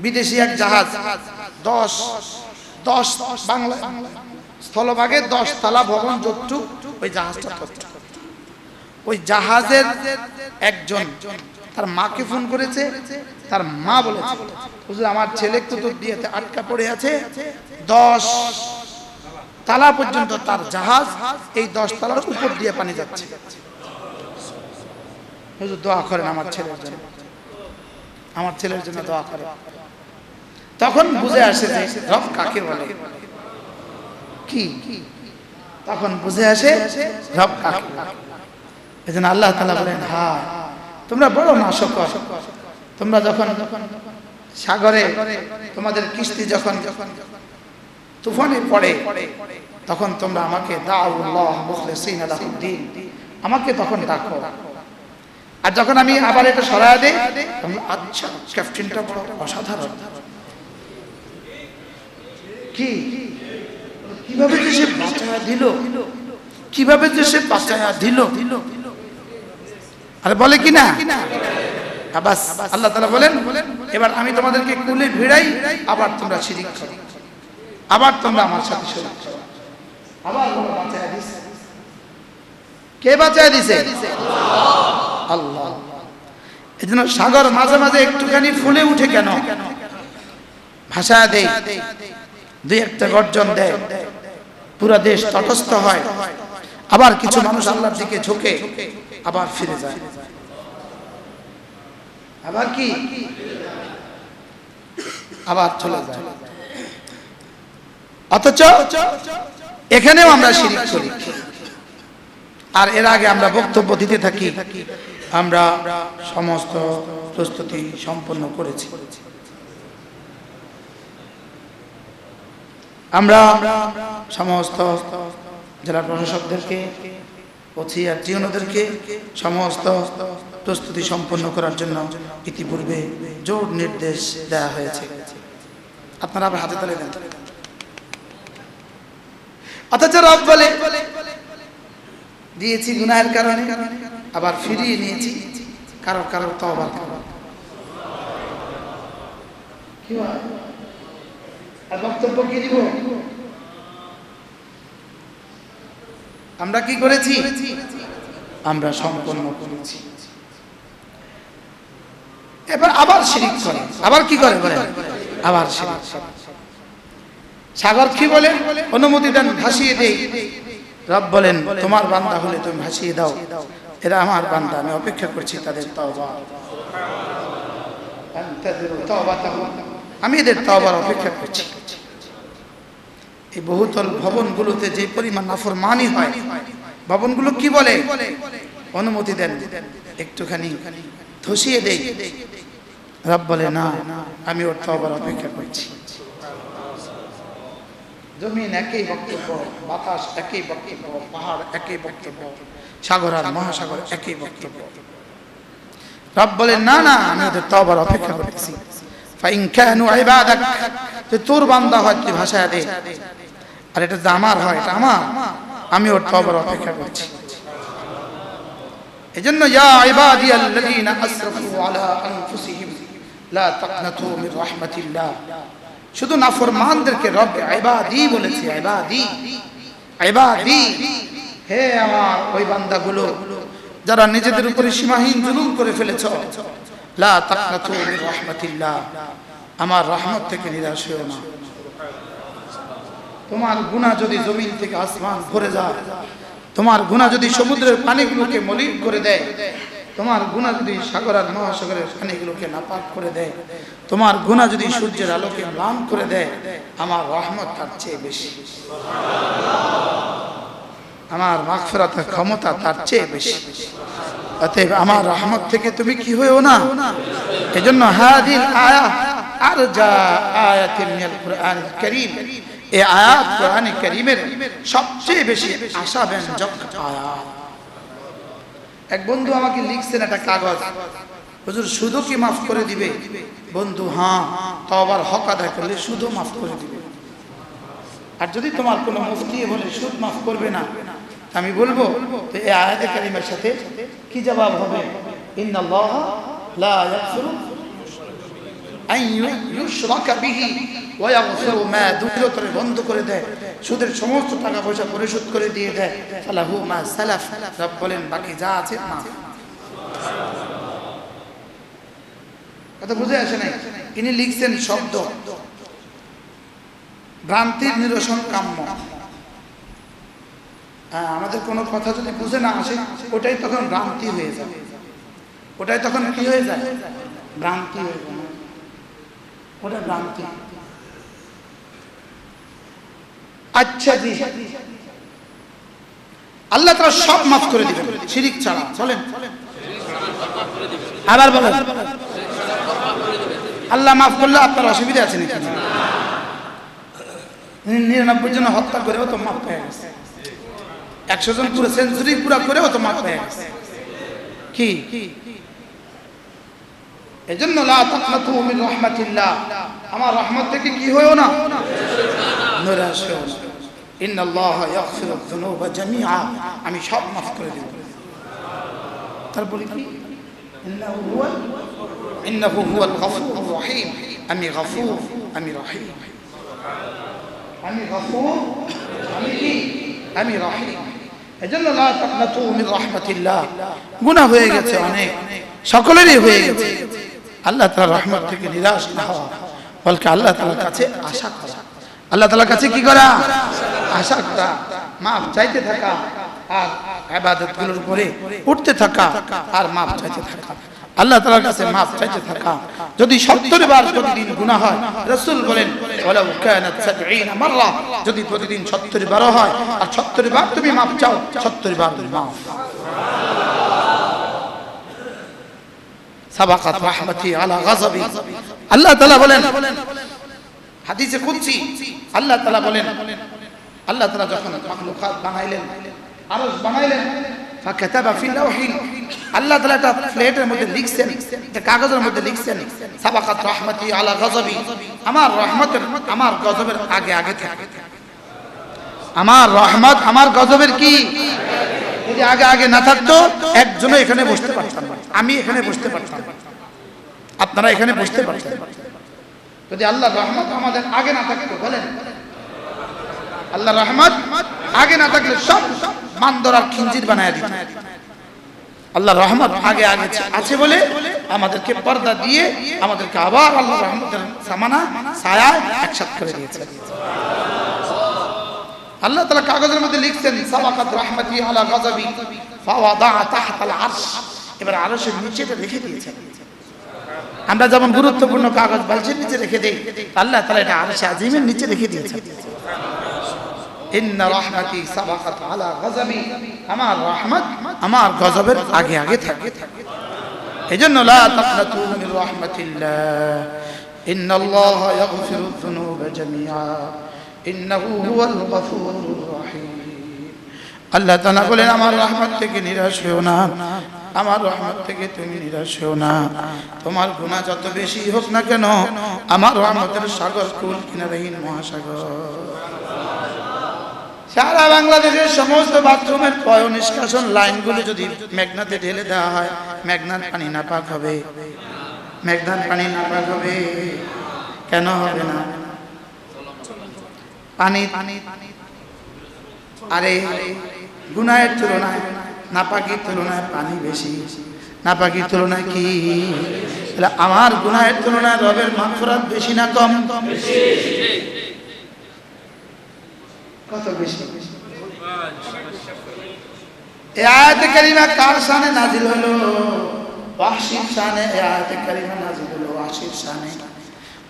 বিদেশি এক জাহাজ 10 বাংলা স্থলভাগে 10 তলা ভবন যতটুক, ওই জাহাজটা ততটুক। ওই জাহাজের একজন তার মাকে ফোন করেছে, তার মা বলেছে হুজুর আমার ছেলে কুতুব দিয়াতে আটকা পড়ে আছে, 10 তালা পর্যন্ত তার জাহাজ, এই 10 তালার উপর দিয়ে পানি যাচ্ছে। হুজুর দোয়া করেন আমার ছেলের জন্য, আমার ছেলের জন্য দোয়া করেন। তখন বুঝে আসে যে রব কাকে বলে। কি? তখন বুঝে আসে রব কাকে বলে। এজন্য আল্লাহ তাআলা বলেন হ্যাঁ তোমরা বড় নাশকর, তোমরা যখন সাগরে তোমাদের কিস্তি যখন তুফানে পড়ে তখন তোমরা আমাকে দাউল্লাহ মুখলিসিনা লাহুদ্দিন, আমাকে তখন ডাকো। আর যখন আমি আবার এটা সরায় দেই, আচ্ছা ক্যাপ্টেনটা বড় অসাধারণ। কি কিভাবে যে সে বাঁচায়া দিল, কিভাবে যে সে বাঁচায়া দিল। আরে বলে কি না? বাস আল্লাহ তাআলা বলেন এবার আমি তোমাদেরকে কুলে ভিড়াই, আবার তোমরা শিরক করো, আবার তোমরা আমার সাথে শরীক করো। আবার বাঁচায়া দিছে। কে বাঁচায়া দিছে? আল্লাহ। এজন্য সাগর মাঝে মাঝে একটুখানি ফুলে উঠে কেন? ভাষায় দেয়, দুই একটা গর্জন দেয়, পুরা দেশ তটস্থ হয়। আবার কিছু মানুষ আল্লাহর দিকে ঝুঁকে আবার ফিরে যায়। আবার কি? আবার চলে যায়। অথচ এখানেও আমরা শিরক করি। আর এর আগে আমরা বক্তব্য দিতে থাকি আমরা সমস্ত প্রস্তুতি সম্পন্ন করেছি। আমরা সমস্ত জেলা প্রশাসকদেরকে, ওসি আর টিওনোদেরকে সমস্ত প্রস্তুতি সম্পন্ন করার জন্য ইতিপূর্বে জোর নির্দেশ দেওয়া হয়েছে। আপনারা আবার হাতে তালি দেন। অথচ রব বলে দিয়েছি গুনাহের কারণে, আবার ফিরিয়ে নিয়েছি কারো তওবার কারণে। কি হয়? আর বক্তব্য কি দিব? আমরা কি করেছি? আমরা সম্পন্ন করেছি। এবার আবার শিরক করে, আবার কি করে বলেন? আবার শিরক। সাগর কি বলে? অনুমতি দেন, ভাসিয়ে দেই। রব বলেন তোমার বান্দা হলে তুমি ভাসিয়ে দাও, এরা আমার বান্দা, আমি অপেক্ষা করছি তাদের তওবা। আমি এদের তওবার অপেক্ষা করছি। এই বহুতল ভবনগুলোতে যে পরিমাণ নাফরমানি হয়, ভবনগুলো কি বলে? অনুমতি দেন, একটুখানি ধসিয়ে দেই। রব বলে না, আমি ওর তওবার অপেক্ষা করছি। জমিন একই বক্তব্য, বাতাস একই বক্তব্য, পাহাড় একই বক্তব্য, সাগর আর মহাসাগর একই বক্তব্য। রব বলেন না না, আমি ওদের তওবার অপেক্ষা করতেছি। ফাইন কানু ইবাদাক, যে তোর বান্দা হয় তুই ভাষায় দে, আর এটা যে আমার হয়, এটা আমার, আমি ওর তওবার অপেক্ষা করছি। এজন্য ইয়া ইবাদিয়াল্লাযীনা আসরাফু আলা আনফুসিহিম লা তাকনাতু মির রাহমাতিল্লাহ, শুধু নাফরমানদেরকে রব ইবাদি বলেছে। ইবাদি, ইবাদি, হে আমার ওই বান্দাগুলো যারা নিজেদের উপরে সীমাহীন জুলুম করে ফেলেছো, লা তাকনাতু মির রাহমাতিল্লাহ, আমার রহমত থেকে নিরাশ হও না। তোমার গুনাহ যদি জমিন থেকে আসমান ভরে যায়, তোমার গুনাহ যদি সমুদ্রের পানিগুলোকে মলিন করে দেয়, তোমার গুনাহ যদি সাগর আর মহাসাগরের পানিগুলোকে নাপাক করে দেয়, তোমার গুনাহ যদি সূর্যের আলোকে ম্লান করে দেয়, আমার রহমত তার চেয়ে বেশি, আমার মাগফিরাতের ক্ষমতা তার চেয়ে বেশি। অতএব আমার রহমত থেকে তুমি কি হয়েও না। এজন্য হাদিল আয়াত আরজা আয়াতিন মিনাল কুরআনিল কারীম, এই আয়াত কোরআনে কারীমের সবচেয়ে বেশি আশাব্যঞ্জক আয়াত। এক বন্ধু আমাকে লিখছেন একটা কাগজ, হুজুর সুদও কি মাফ করে দিবে? বন্ধু হ্যাঁ, তওবার হক আদায় করলে সুদও মাফ করে দিবে। আর যদি তোমার কোনো মুফতি বলে সুদ মাফ করবে না, আমি বলবো তো এই আয়াতে কারিমার সাথে কি জবাব হবে? ইন্নাল্লাহা লা ইয়াগফিরু আন ইউশরাকা বিহি ওয়া ইয়াগফিরু মা দুনা করে বন্ধ করে দেয়, সুদের সমস্ত টাকা পয়সা পরিশোধ করে দিয়ে দেয়। ফালাহু মা সালাফ, রব বলেন বাকি যা আছে মাফ। কথা বুঝে আসে নাই? ইনি লিখছেন শব্দ, ভ্রান্তির নিরসন কাম্য। আমাদের কোনো কথা যদি বুঝে না আসে, ওটাই তখন ভ্রান্তি হয়ে যায়। ওটাই তখন কি হয়ে যায়? ভ্রান্তি হয়ে যায়, ওটা ভ্রান্তি। আচ্ছা জি, আল্লাহ তাআলা সব মাফ করে দিবেন শিরক ছাড়া। বলেন আবার বলেন, আল্লাহ মাফ করলে আপনার অসুবিধা আছে নাকি? 99 জন হত্যা করেও তো মাফ পেয়ে গেছে, 100 জন পুরো সেঞ্চুরি পুরা করেও তো মাফ পেয়ে গেছে। কি এজন্য লা তাকনাতু মির রাহমাতিল্লাহ, আমার রহমত থেকে কি হয়ও না, নিরাশ হয়ও না। ইন্নাল্লাহা ইয়াগফিরুয যুনুবা জামিআ, আমি সব মাফ করে দেব। তারপরে কি? ইন্নাহু হুয়াল গফুরুর রহিম, আমি গফুর, আমি রহিম। আমি গফুর, আমি কি? আমি রহিম। এজন্য লা তাকনাতু মির রাহমাতিল্লাহ। গুনাহ হয়ে গেছে অনেক, সকলেরই হয়ে গেছে। আল্লাহ তাআলার রহমত থেকে নিরাশ না হওয়া, বলকে আল্লাহ তাআলার কাছে আশা করা। আল্লাহ তাআলার কাছে কি করা? আশা করা, মাফ চাইতে থাকা, আর ইবাদতগুলোর উপরে উঠতে থাকা, আর মাফ চাইতে থাকা, আল্লাহ তাআলার কাছে মাফ চাইতে থাকা। যদি 70 বার প্রতিদিন গুনাহ হয়, রাসূল বলেন ওয়ালাউ কানাত 70 মাররা, যদি প্রতিদিন 70 বার হয় আর 70 বার তুমি মাফ চাও, 70 বার মাফ। সাবাকাত রাহমাতি আলা গাযাবি, আল্লাহ তাআলা বলেন হাদিসে কুদসি, আল্লাহ তাআলা বলেন, আল্লাহ তাআলা যখন মাখলুকাত বানাইলেন, আরশ বানাইলেন, ফাকাতাবা ফি লাওহিন, আল্লাহ তাআলা একটা প্লেটের মধ্যে লিখছেন, একটা কাগজের মধ্যে লিখছেন, সাবাকাত রাহমাতি আলা গাযাবি, আমার রহমতের আমার গজবের আগে আগে থাকে। আমার রহমত আমার গজবের কি? যদি আগে আগে না থাকতো একজনও এখানে বসতে পারতাম না, আমি এখানে বসতে পারতাম, আপনারা এখানে বসতে পারতেন। যদি আল্লাহর রহমত আমাদের আগে না থাকতো, বলেন আল্লাহর রহমত আগে না থাকলে সব বান্দর আর খিঞ্জির বানায় দিত। আল্লাহর রহমত আগে আগে আছে বলে আমাদেরকে পর্দা দিয়ে আমাদেরকে আবার আল্লাহর রহমতের সামানা ছায়া একসাথে করে দিয়েছে। আল্লাহ তাআলা কাগজের মধ্যে লিখছেন সাবাকাত রাহমাতি আলা গাযাবি ফাওয়াদা তাহতাল আরশ, এবার আরশের নিচেটা রেখে দিয়েছেন। আমরা যেমন গুরুত্বপূর্ণ কাগজ বালতির নিচে রেখে দেই, আল্লাহ তাআলা এটা আরশে আজিমের নিচে রেখে দিয়েছেন। ইন্না রাহমাতি সাবাকাত আলা গাযাবি, আমার রহমত আমার গজবের আগে আগে থাকে। এজন্য লা তাকনাতু মির রাহমাতিল্লাহ, ইন্নাল্লাহা ইয়াগফিরুয যুনুবা জামিআ, ইন্নাহু হুয়াল গফুরুর রহিম। আল্লাহ তাআলা বলেন আমার রহমত থেকে নিরাশ হও না, আমার রহমত থেকে তুমি নিরাশ হও না। তোমার গুনাহ যত বেশি হোক না কেন, আমার রহমতের সাগর কুল কিনারহীন মহাসাগর। সারা বাংলাদেশের সমস্ত বাথরুমের পয় নিষ্কাশন লাইনগুলো যদি মেঘনাতে ঢেলে দেওয়া হয়, মেঘনার পানি নাপাক হবে, মেঘনার পানি নাপাক হবে। কেন হবে না? পানি আরে গুনাহের তুলনায় নাপাকির তুলনায় পানি বেশি, নাপাকির তুলনায় কি? আমার গুনাহের তুলনায় রবের মাগফিরাত বেশি না কম? কত বেশি? এই আয়াতে কারিমা কার শানে নাজিল হলো? ওয়াহশীর শানে এই আয়াতে কারিমা নাজিল হলো, ওয়াহশীর শানে।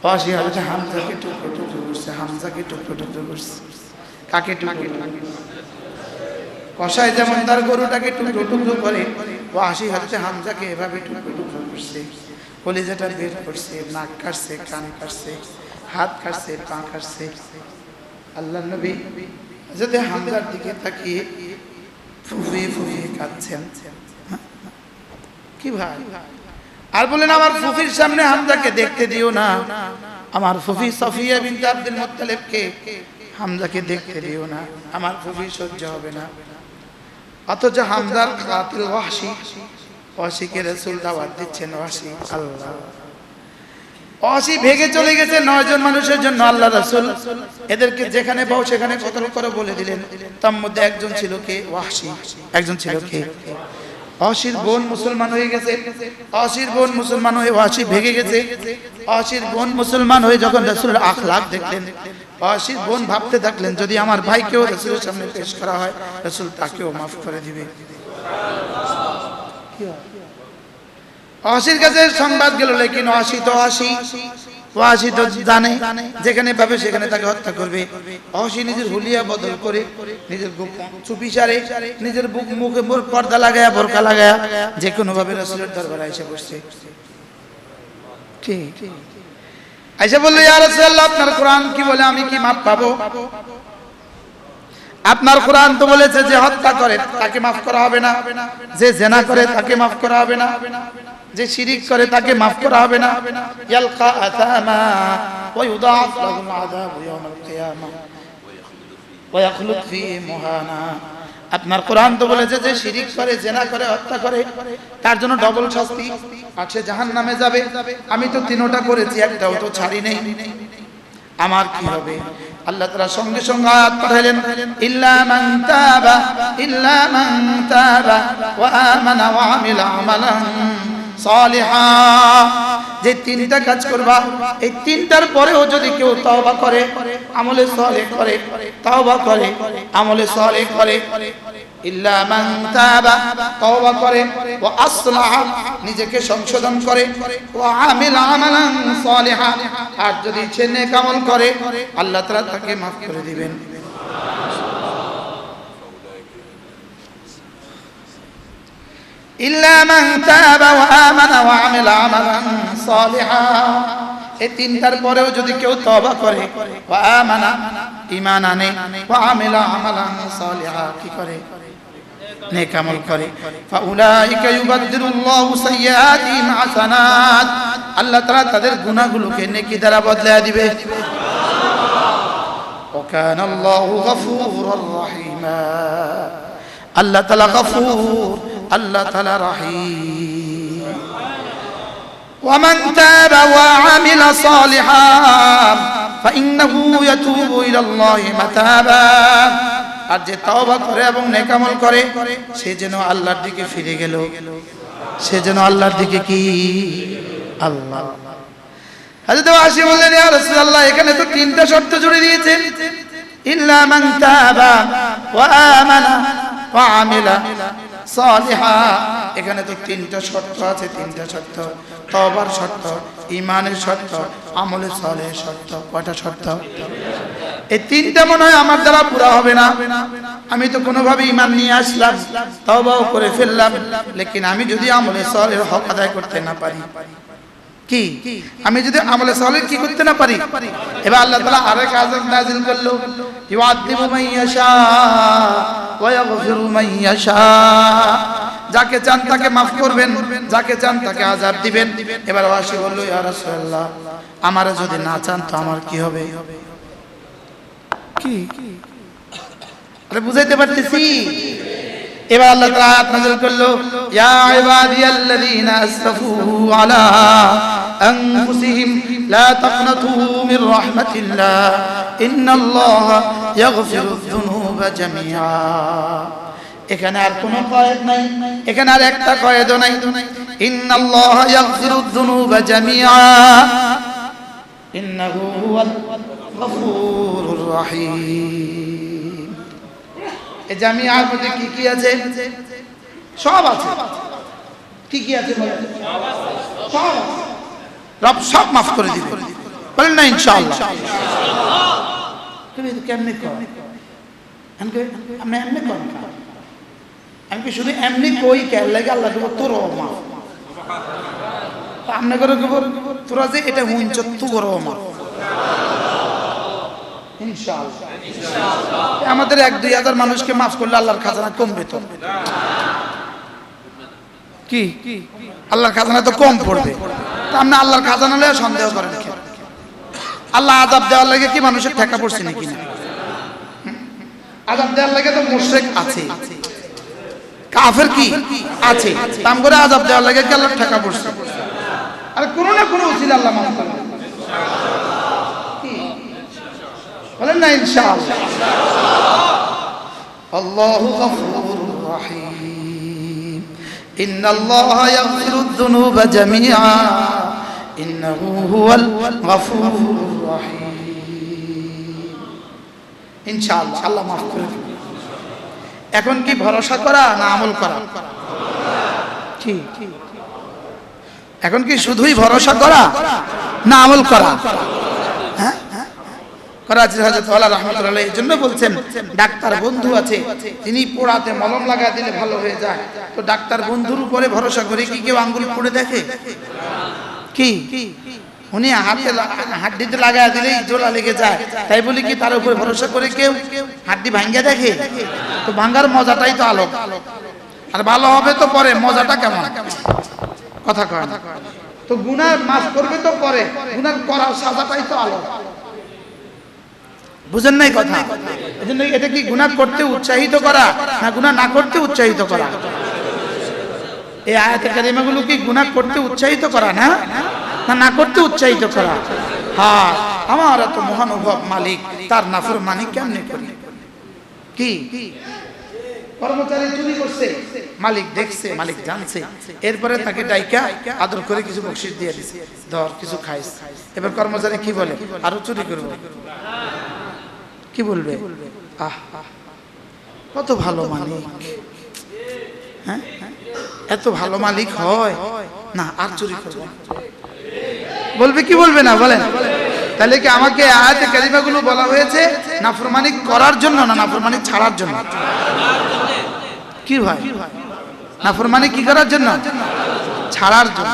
ওয়াহশী হযরত হামজাকে টুকরো টুকরো করছে, হামজাকে টুকরো টুকরো করছে। কাকে টুকরো টুকরো? কসাই যেমন তার গরুটাকে টুকরো টুকরো করে, ওয়াহশী হযরত হামজাকে এভাবে টুকরো টুকরো করছে। কলিজাটা বের করছে, নাক কাটছে, কান কাটছে, হাত কাটছে, পা কাটছে। আল্লাহর নবী যদি হামজার দিকে তাকিয়ে ফুফিয়ে ফুফিয়ে কাঁদছেন। কি ভাই? আর বলেন আমার ফুফির সামনে হামজাকে দেখতে দিও না, আমার ফুফি সফিয়া বিনতে আব্দুল মুত্তালিবকে হামজাকে দেখতে দিও না, আমার ফুফি সহ্য হবে না। অথচ হামজার কাতিল ওয়াহশী, ওয়াহশীকে রাসূল দাওয়াত দিচ্ছেন। ওয়াহশী আল্লাহ ওয়াহশী ভেগে চলে গেছে 9 জন মানুষের জন্য। আল্লাহ রাসূল এদেরকে যেখানে পাও সেখানে কতল করে বলে দিলেন। তার মধ্যে একজন ছিল কে? ওয়াহশী। একজন ছিল কে? ওয়াহশীর বোন মুসলমান হয়ে গেছে। ওয়াহশীর বোন মুসলমান হয়ে ওয়াহশী ভেগে গেছে। ওয়াহশীর বোন মুসলমান হয়ে যখন রাসূলের আখলাক দেখলেন, ওয়াহশীর বোন ভাবতে থাকলেন যদি আমার ভাইকেও রাসূলের সামনে পেশ করা হয়, রাসূল তাকেও মাফ করে দিবে। ওয়াহশীর কাছে সংবাদ গেল, লেকিন ওয়াহশী তো জানে যেখানে পাবে সেখানে তাকে হত্যা করবে। ওয়াহশী নিজের হুলিয়া বদল করে, নিজের চুপিসারে, নিজের বুক মুখে পর্দা লাগায়া, বোরকা লাগায়া যে কোনো ভাবে রাসূলের দরবারে এসে বসছে। ঠিক আয়েশা বলল, ইয়া রাসূলুল্লাহ আপনার কোরআন কি বলে? আমি কি মাফ পাবো? আপনার কোরআন তো বলেছে যে হত্যা করে তাকে মাফ করা হবে না, যে জিনা করে তাকে মাফ করা হবে না, যে শিরিক করে তাকে মাফ করা হবে না। ইয়ালকা আতামা ওয়া ইউদাআফ লাহুল আযাবু ইয়াউমাল কিয়ামা ওয়া ইয়াখলুদ ফি মুহানা। আপনার কোরআন তো বলেছে যে শিরিক করে, জিনা করে, হত্যা করে তার জন্য ডবল শাস্তি, আর সে জাহান্নামে যাবে। আমি তো তিনটা করেছি, একটাও তো ছাড়ি নেই, আমার কি হবে? আল্লাহ তাআলা সঙ্গে সঙ্গে আয়াত পাঠালেন, ইল্লা মান তাবা ওয়া আমানা ওয়া আমিলা আমালান সালিহা। যে তিনটা কাজ করবা, এই তিনটার পরেও যদি কেউ তওবা করে, আমলে সালেহ করে, তওবা করে, আমলে সালেহ করে, ইল্লা মান তাবা তওবা করে, ওয়া আসলাহা নিজেকে সংশোধন করে, ওয়া আমিলা আমালান সালিহা আর যদি সে নেক আমল করে, আল্লাহ তাআলা তাকে maaf করে দিবেন। ইল্লা মান তাবা ওয়া আমানা ওয়া আমিলা আমালান সালিহা। এই তিনটার পরেও যদি কেউ তওবা করে, ওয়া আমানা ঈমান আনে, ওয়া আমিলা আমালান সালিহা কি করে? নেক আমল করে, ফাউলাইকা ইউবাদদিলুল্লাহু সাইয়্যাতিহিম হাসানাত। আল্লাহ তাআলা তাদের গুনাহগুলোকে নেকি দ্বারা বদলে দিবে। ওয়া কানাল্লাহু গফুরুর রহিমা। আল্লাহ তাআলা গফুর, আল্লাহ তাআলা রহিম। ওয়া মান তাবা ওয়া আমিলা সালিহান ফাইন্নাহু ইয়াতুবু ইলাল্লাহি মাতাবা। আর যে তওবা করে এবং নেক আমল করে সে যেন আল্লাহর দিকে ফিরে গেল, সে যেন আল্লাহর দিকে কি? আল্লাহ। হযরত ওয়াসি বললেন, ইয়া রাসূলুল্লাহ এখানে তো তিনটা শর্ত জুড়ে দিয়েছেন, ইল্লা মান তাবা ওয়া আমানা ওয়া আমিলা সালিহা। এখানে তো তিনটা শর্ত আছে, তিনটা শর্ত, তওবার শর্ত, ঈমানের শর্ত, আমলে সালেহের শর্ত। কয়টা শর্ত? এই তিনটা মনে হয় আমার দ্বারা পুরা হবে না। আমি তো কোনোভাবে ঈমান নিয়ে আসলাম, তওবাও করে ফেললাম, লেকিন আমি যদি আমলে সালেহের হক আদায় করতে না পারি, কি আমি যদি আমলে সালেহ কি করতে না পারি, এবার আল্লাহ তাআলা আরেক আযাব নাযিল করলো, ইউআযিবু মান ইয়াশা ওয়া ইয়াগফিরু মান ইয়াশা। যাকে চান তাকে মাফ করবেন, যাকে চান তাকে আযাব দিবেন। এবার ওয়াসি বলল, ইয়া রাসূলুল্লাহ, আমারে যদি না চান তো আমার কি হবে? কি আরে বুঝাইতে পারতেছি? এবার আল্লাহ তাআলা আয়াত নাযিল করলো, ইয়া ইবাদিয়াল্লাযীনা আসরাফু আলা আনফুসিহিম লা তাকনাতু মির রাহমাতিল্লাহ ইন্নাল্লাহা ইয়াগফিরুয যুনুবা জামিআ। এখানে আর কোনো কয়েদ নাই, এখানে আর একটা কয়েদও নাই। ইন্নাল্লাহা ইয়াগফিরুয যুনুবা জামিআ ইন্নাহু হুয়াল গফুরুর রহিম। এই জামিআর মধ্যে কি কি আছে? সব আছে। কি কি আছে? সব আছে। রব সব মাফ করে দিবে, বলেন না ইনশাআল্লাহ। তুমি কেমনে কর? আমি এমনি কর না, আমি কি শুধু এমনি কই কেন লাগে আল্লাহ দেব তোর মাফ। আমনে করে তোরা যে এটা হুঁচ তোর মাফ ইনশাআল্লাহ। আমাদের 1-2 হাজার মানুষকে মাফ করলে আল্লাহর খাজানা কমবে তো? কি আল্লাহর খাজানা তো কম পড়বে? আপনি আল্লাহর খাজানা লয়ে সন্দেহ করেন কেন? আল্লাহ আযাব দেওয়ার লাগে কি মানুষের ঠেকা পড়ছে নাকি? না, আযাব দেওয়ার লাগে তো মুশরিক আছে, কাফের কি আছে, তাম করে আযাব দেওয়ার লাগে কি আল্লাহর ঠেকা পড়ছে? আর কোন না কোন উচিত আল্লাহ মাফ করে, বলেন না ইনশাআল্লাহ। আল্লাহু গফুরুর রহিম। ইন্নাল্লাহা ইয়াগফিরুয যুনুবা জামিআ ইন্নাহু হুয়াল গফুরুর রহিম। ইনশাআল্লাহ আল্লাহ মাফ করে দিবেন। এখন কি ভরসা করা না আমল করা? কি এখন কি শুধুই ভরসা করা না আমল করা? হ্যাঁ, করাচির হযরত ওয়ালা রাহমাতুল্লাহ আলাইহি এর জন্য বলছেন, ডাক্তার বন্ধু আছে, তিনি পোড়াতে মলম লাগা দিলে ভালো হয়ে যায়। তো ডাক্তার বন্ধুর উপরে ভরসা করে কি কেউ আঙ্গুল পুড়ে দেখে? কি উনি হাড্ডিতে লাগায় দিলেই জোড়া লেগে যায়, তাই বলি কি তার উপরে ভরসা করে কেউ হাড্ডি ভাঙ্গা দেখে? তো ভাঙ্গার মজাটাই তো আলো, আর ভালো হবে তো পরে, মজাটা কেমন? কথা কয় না। তো গুনাহ মাফ করবে তো পরে, গুনাহ করার সাজাটাই তো আলো। বুঝেন নাই কথা? এজন্য এটা কি গুনাহ করতে উৎসাহিত করা না গুনাহ না করতে উৎসাহিত করা? এই আয়াতে কারিমাগুলো কি গুনাহ করতে উৎসাহিত করা না না করতে উৎসাহিত করা? হ্যাঁ, আমার এত মহানুভব মালিক, তার নাফরমানি কেমনে করি? কি কর্মচারী চুরি করছে, মালিক দেখছে, মালিক জানছে, এরপরে তাকে ডাইকা আদর করে কিছু বকশিশ দিয়ে দিছে, ধর কিছু খাইস। এবার কর্মচারী কি বলে? আরো চুরি করবো। কি বলবে? আহ কত ভালো মালিক, হ্যাঁ এত ভালো মালিক হয় না, আর চুরি করবো। বলবে কি বলবে না? বলেন। তাহলে কি আমাকে আয়াতে কারিমাগুলো বলা হয়েছে নাফরমানি করার জন্য না নাফরমানি ছাড়ার জন্য? কি ভাই, নাফরমানি কি করার জন্য? ছাড়ার জন্য।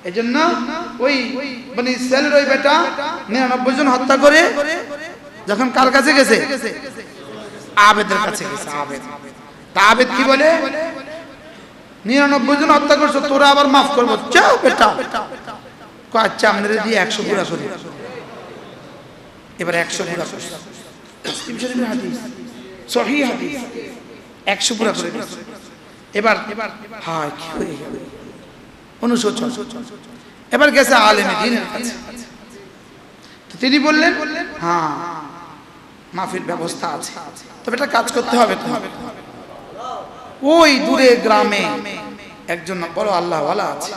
এজন্য ওই মানে ইসরায়েলের ওই বেটা 99 জন হত্যা করে যখন কার কাছে গেছে? আবেদের কাছে গেছে। আবেদ কি বলে? 99 জন হত্যা করছো, তোরা আবার মাফ করবো? চাও বেটা, আচ্ছা আপনারা দিয়ে 100 পুরা করি। এবার 100 পুরা করছে, হাদিস সহিহ হাদিস, 100 পুরা করে দিয়েছে। এবার হায় কি হয়ে গেল, অনুশোচন। এবার গেছে আলেমে দ্বীনের কাছে, তিনি বললেন হ্যাঁ মাফির ব্যবস্থা আছে, তবে এটা কাজ করতে হবে। ওই দূরে গ্রামে একজন বড় আল্লাহওয়ালা আছে,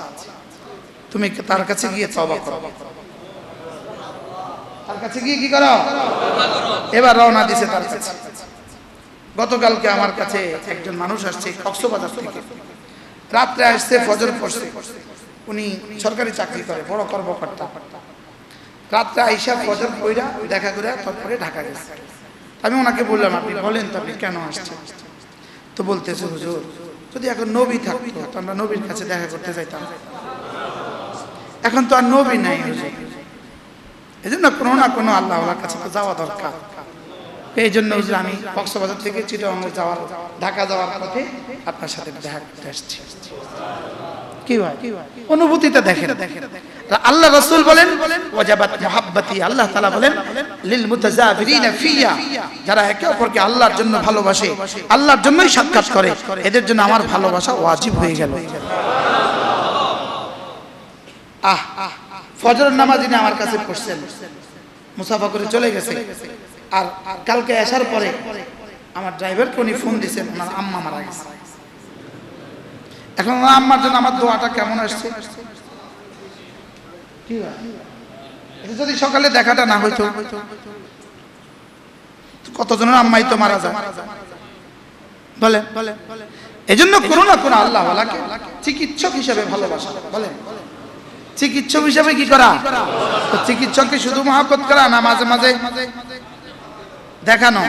তুমি তার কাছে গিয়ে তওবা করো। তার কাছে গিয়ে কি করো? এবার রওনা দিছে তার কাছে। গতকালকে আমার কাছে একজন মানুষ আসছে কক্সবাজার থেকে, রাত্রে আসছে, ফজর পড়ছে, উনি সরকারি চাকরি করে, বড় কর্মকর্তা। রাত্রে আইসা ফজর পড়া দেখা করে তারপরে ঢাকা গেছে। আমি ওনাকে বললাম, আপনি বলেন তো আপনি কেন আসছেন? তো বলতেছে, হুজুর যদি এখন নবী থাকতো তো আমরা নবীর কাছে দেখা করতে যাইতাম, এখন তো আর নবী নাই হুজুর, এই জন্য কোনো না কোনো আল্লাহর কাছে তো যাওয়া দরকার। এই জন্য হুজুর আমি কক্সবাজার থেকে চিটাগাং যাওয়ার, ঢাকা যাওয়ার পথে আপনার সাথে দেখা করতে আসছি। কি হয় অনুভূতিটা দেখেন। আল্লাহ রাসূল বলেন ওয়াজাবাত মুহাব্বতি, আল্লাহ তাআলা বলেন লিল মুতাজাবিরিনা ফিয়া, যারা একে অপরকে আল্লাহর জন্য ভালোবাসে, আল্লাহর জন্যই সাক্ষাৎ করে, এদের জন্য আমার ভালোবাসা ওয়াজিব হয়ে গেল। ফজরের নামাজ যিনি আমার কাছে পড়ছেন, মুসাফা করে চলে গেছে, আর কালকে আসার পরে আমার ড্রাইভারকে উনি ফোন দিয়েছেন, ওনার আম্মা মারা গেছে। এখন ওনার আম্মার জন্য আমার দোয়াটা কেমন আসছে? যদি সকালে দেখাটা না হইতো, কতজনের আম্মাই তো মারা যায় বলেন। এই জন্য কোনো না কোনো আল্লাহ ওয়ালাকে চিকিৎসক হিসেবে ভালোবাসা। বলেন চিকিৎসক হিসেবে কি করা? চিকিৎসককে শুধু মহব্বত করা না, মাঝে মাঝে দেখানো?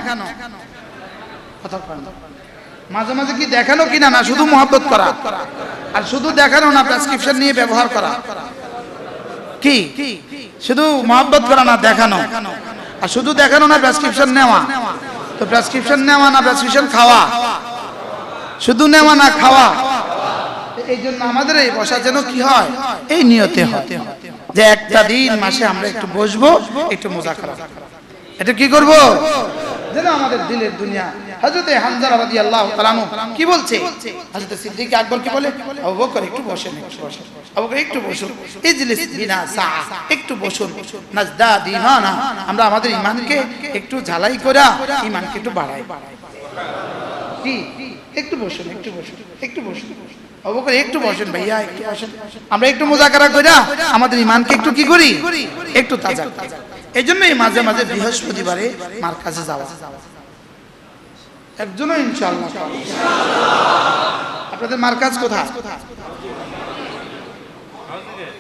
মাঝে মাঝে কি দেখানো কিনা? না, শুধু মহব্বত করা। আর শুধু দেখানো না, প্রেসক্রিপশন নিয়ে ব্যবহার করা। কি শুধু মহব্বত করা না, দেখানো। আর শুধু দেখানো না, প্রেসক্রিপশন নেওয়া। তো প্রেসক্রিপশন নেওয়া না প্রেসক্রিপশন খাওয়া? শুধু নেওয়া না, খাওয়া। এই জন্য আমাদের এই বসা যেন কি হয়, এই নিয়তে হয় যে একটা দিন মাসে আমরা একটু বসবো, একটু মুযাকারা। এটা কি করব যেন আমাদের দিলের দুনিয়া। হযরতে হানজালা রাদিয়াল্লাহু তাআলা আনহু কি বলছে? হযরত সিদ্দিক আকবর কি বলে? আবু বকর একটু বসেন, আবু বকর একটু বসুন, ইজলিস বিনা সাআ, একটু বসুন, নাজদাদ ঈমানা, আমরা আমাদের ঈমানকে একটু ঝালাই করা, ঈমানকে একটু বাড়াই। কি একটু বসুন, একটু বসুন, একটু বসুন। আবু বকর একটু বসেন ভাইয়া, একটু বসেন, আমরা একটু মুযাকারা কইরা আমাদের ঈমানকে একটু কি করি, একটু তাজা। এইজন্যই মাঝে মাঝে বৃহস্পতিবারে মারকাজে যাওয়া। একজনও ইনশাআল্লাহ। আপনাদের মারকাজ কোথায়?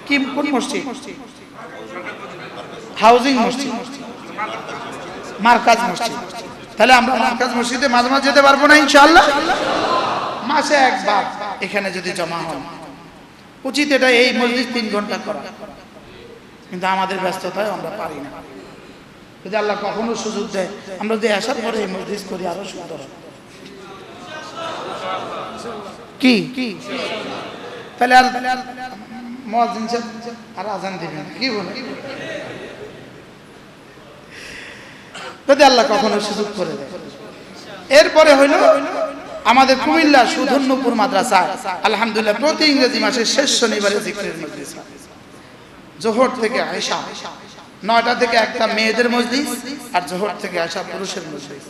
কি কোন মসজিদ? হাউজিং মসজিদ, মারকাজ মসজিদ। তাহলে আমরা মারকাজ মসজিদে মাঝে মাঝে যেতে পারবো না ইনশাআল্লাহ? মাসে একবার এখানে যদি জমা হন, উচিত এটা এই মসজিদ 3 ঘন্টা করা, কিন্তু আমাদের ব্যস্ততায় আমরা পারি না। যদি আল্লাহ কখনো সুযোগ দেয়, আমরা যদি আসার পরে এই মসজিদ করি, আরো সুন্দর। কি তাহলে আর মুয়াজ্জিন আর আজান দিবেন কি বলে? যদি আল্লাহ কখনো সুযোগ করে দেয়। এরপরে হইল আমাদের কুমিল্লা সুধন্যপুর মাদ্রাসা, আলহামদুলিল্লাহ প্রতি ইংরেজি মাসের শেষ শনিবারে জিকিরের মজলিস। জোহর থেকে আয়েশা, 9টা থেকে একটা মেয়েদের মজলিস, আর জোহর থেকে আয়েশা পুরুষের মজলিস।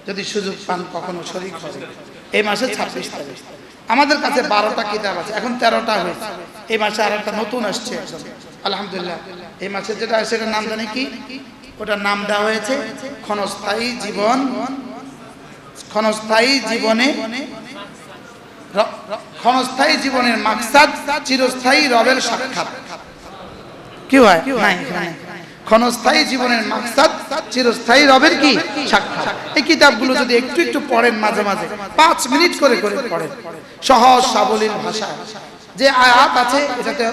যদি সুযোগ পান কখনো শরীক হবে। এই মাসে 26 তারিখ আমাদের কাছে 12টা কিতাব আছে, এখন 13টা হয়েছে। এই মাসে আর একটা নতুন আসছে আলহামদুলিল্লাহ। এই মাসে যেটা আছে সেটার নাম জানি কি? ওটার নাম দেওয়া হয়েছে ক্ষণস্থায়ী জীবন। ক্ষণস্থায়ী জীবনে, ক্ষণস্থায়ী জীবনের মাকসাদ, চিরস্থায়ী রবের সাক্ষাৎ। কি হয়? ক্ষণস্থায়ী জীবনের মাকসাদ, চিরস্থায়ী রবের কি সাক্ষাৎ। এই কিতাবগুলো যদি একটু একটু পড়েন, মাঝে মাঝে 5 মিনিট করে করে পড়েন, সহজ সাবলীল ভাষায়। যে আয়াত আছে এটাতে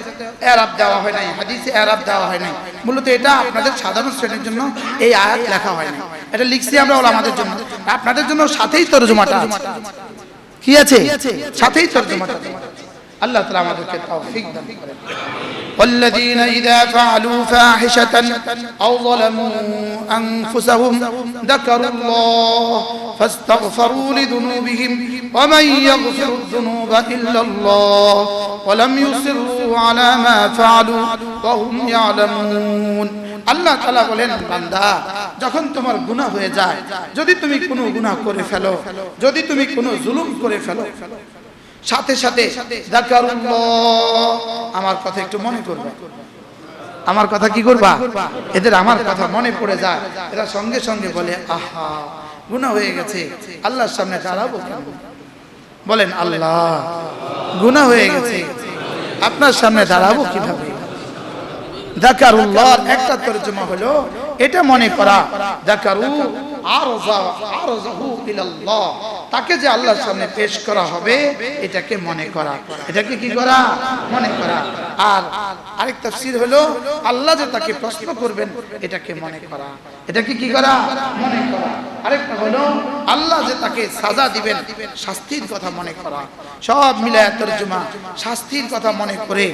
এরাব দেওয়া হয় নাই, হাদিসে এরাব দেওয়া হয় নাই। মূলত এটা আপনাদের সাধারণ শ্রেণীর জন্য এই আয়াত লেখা হয় না, এটা লিখছি আমরা ওলামাদের জন্য। আপনাদের জন্য সাথেই তরজমাটা আছে। কি আছে? সাথেই তরজমাটা। আল্লাহ তাআলা আমাদেরকে তৌফিক দান করেন। والذين إذا فعلوا فاحشة أو ظلموا أنفسهم ذكروا الله فاستغفروا لذنوبهم ومن يغفر الذنوب إلا الله ولم يصروا على ما فعلوا وهم يعلمون। আল্লাহ তাআলা বলেন, বান্দা যখন তোমার গুনাহ হয়ে যায়, যদি তুমি কোনো গুনাহ করে ফেলো, যদি তুমি কোনো জুলুম করে ফেলো, সাথে সাথে যাকারুল্লাহ, আমার কথা একটু মনে করবে। আমার কথা কি করবা? এদের আমার কথা মনে পড়ে যায়, এরা সঙ্গে সঙ্গে বলে আহা গুনাহ হয়ে গেছে, আল্লাহর সামনে দাঁড়াবো কেন? বলেন আল্লাহ গুনাহ হয়ে গেছে, আপনার সামনে দাঁড়াবো কিভাবে? যাকারুল্লাহর একটা তরজমা হলো এটা মনে করা, যাকারু আরযাহু ইলাল্লাহ, তাকে যে আল্লাহর সামনে পেশ করা হবে এটাকে মনে করা, এটাকে কি করা? মনে করা। আর আরেক তাফসীর হলো আল্লাহ যে তাকে প্রশ্ন করবেন এটাকে মনে করা, এটাকে কি করা? মনে করা। আরেকটা হলো আল্লাহ যে তাকে সাজা দিবেন শাস্তির কথা মনে করা। সব মিলায় তরজমা শাস্তির কথা মনে করে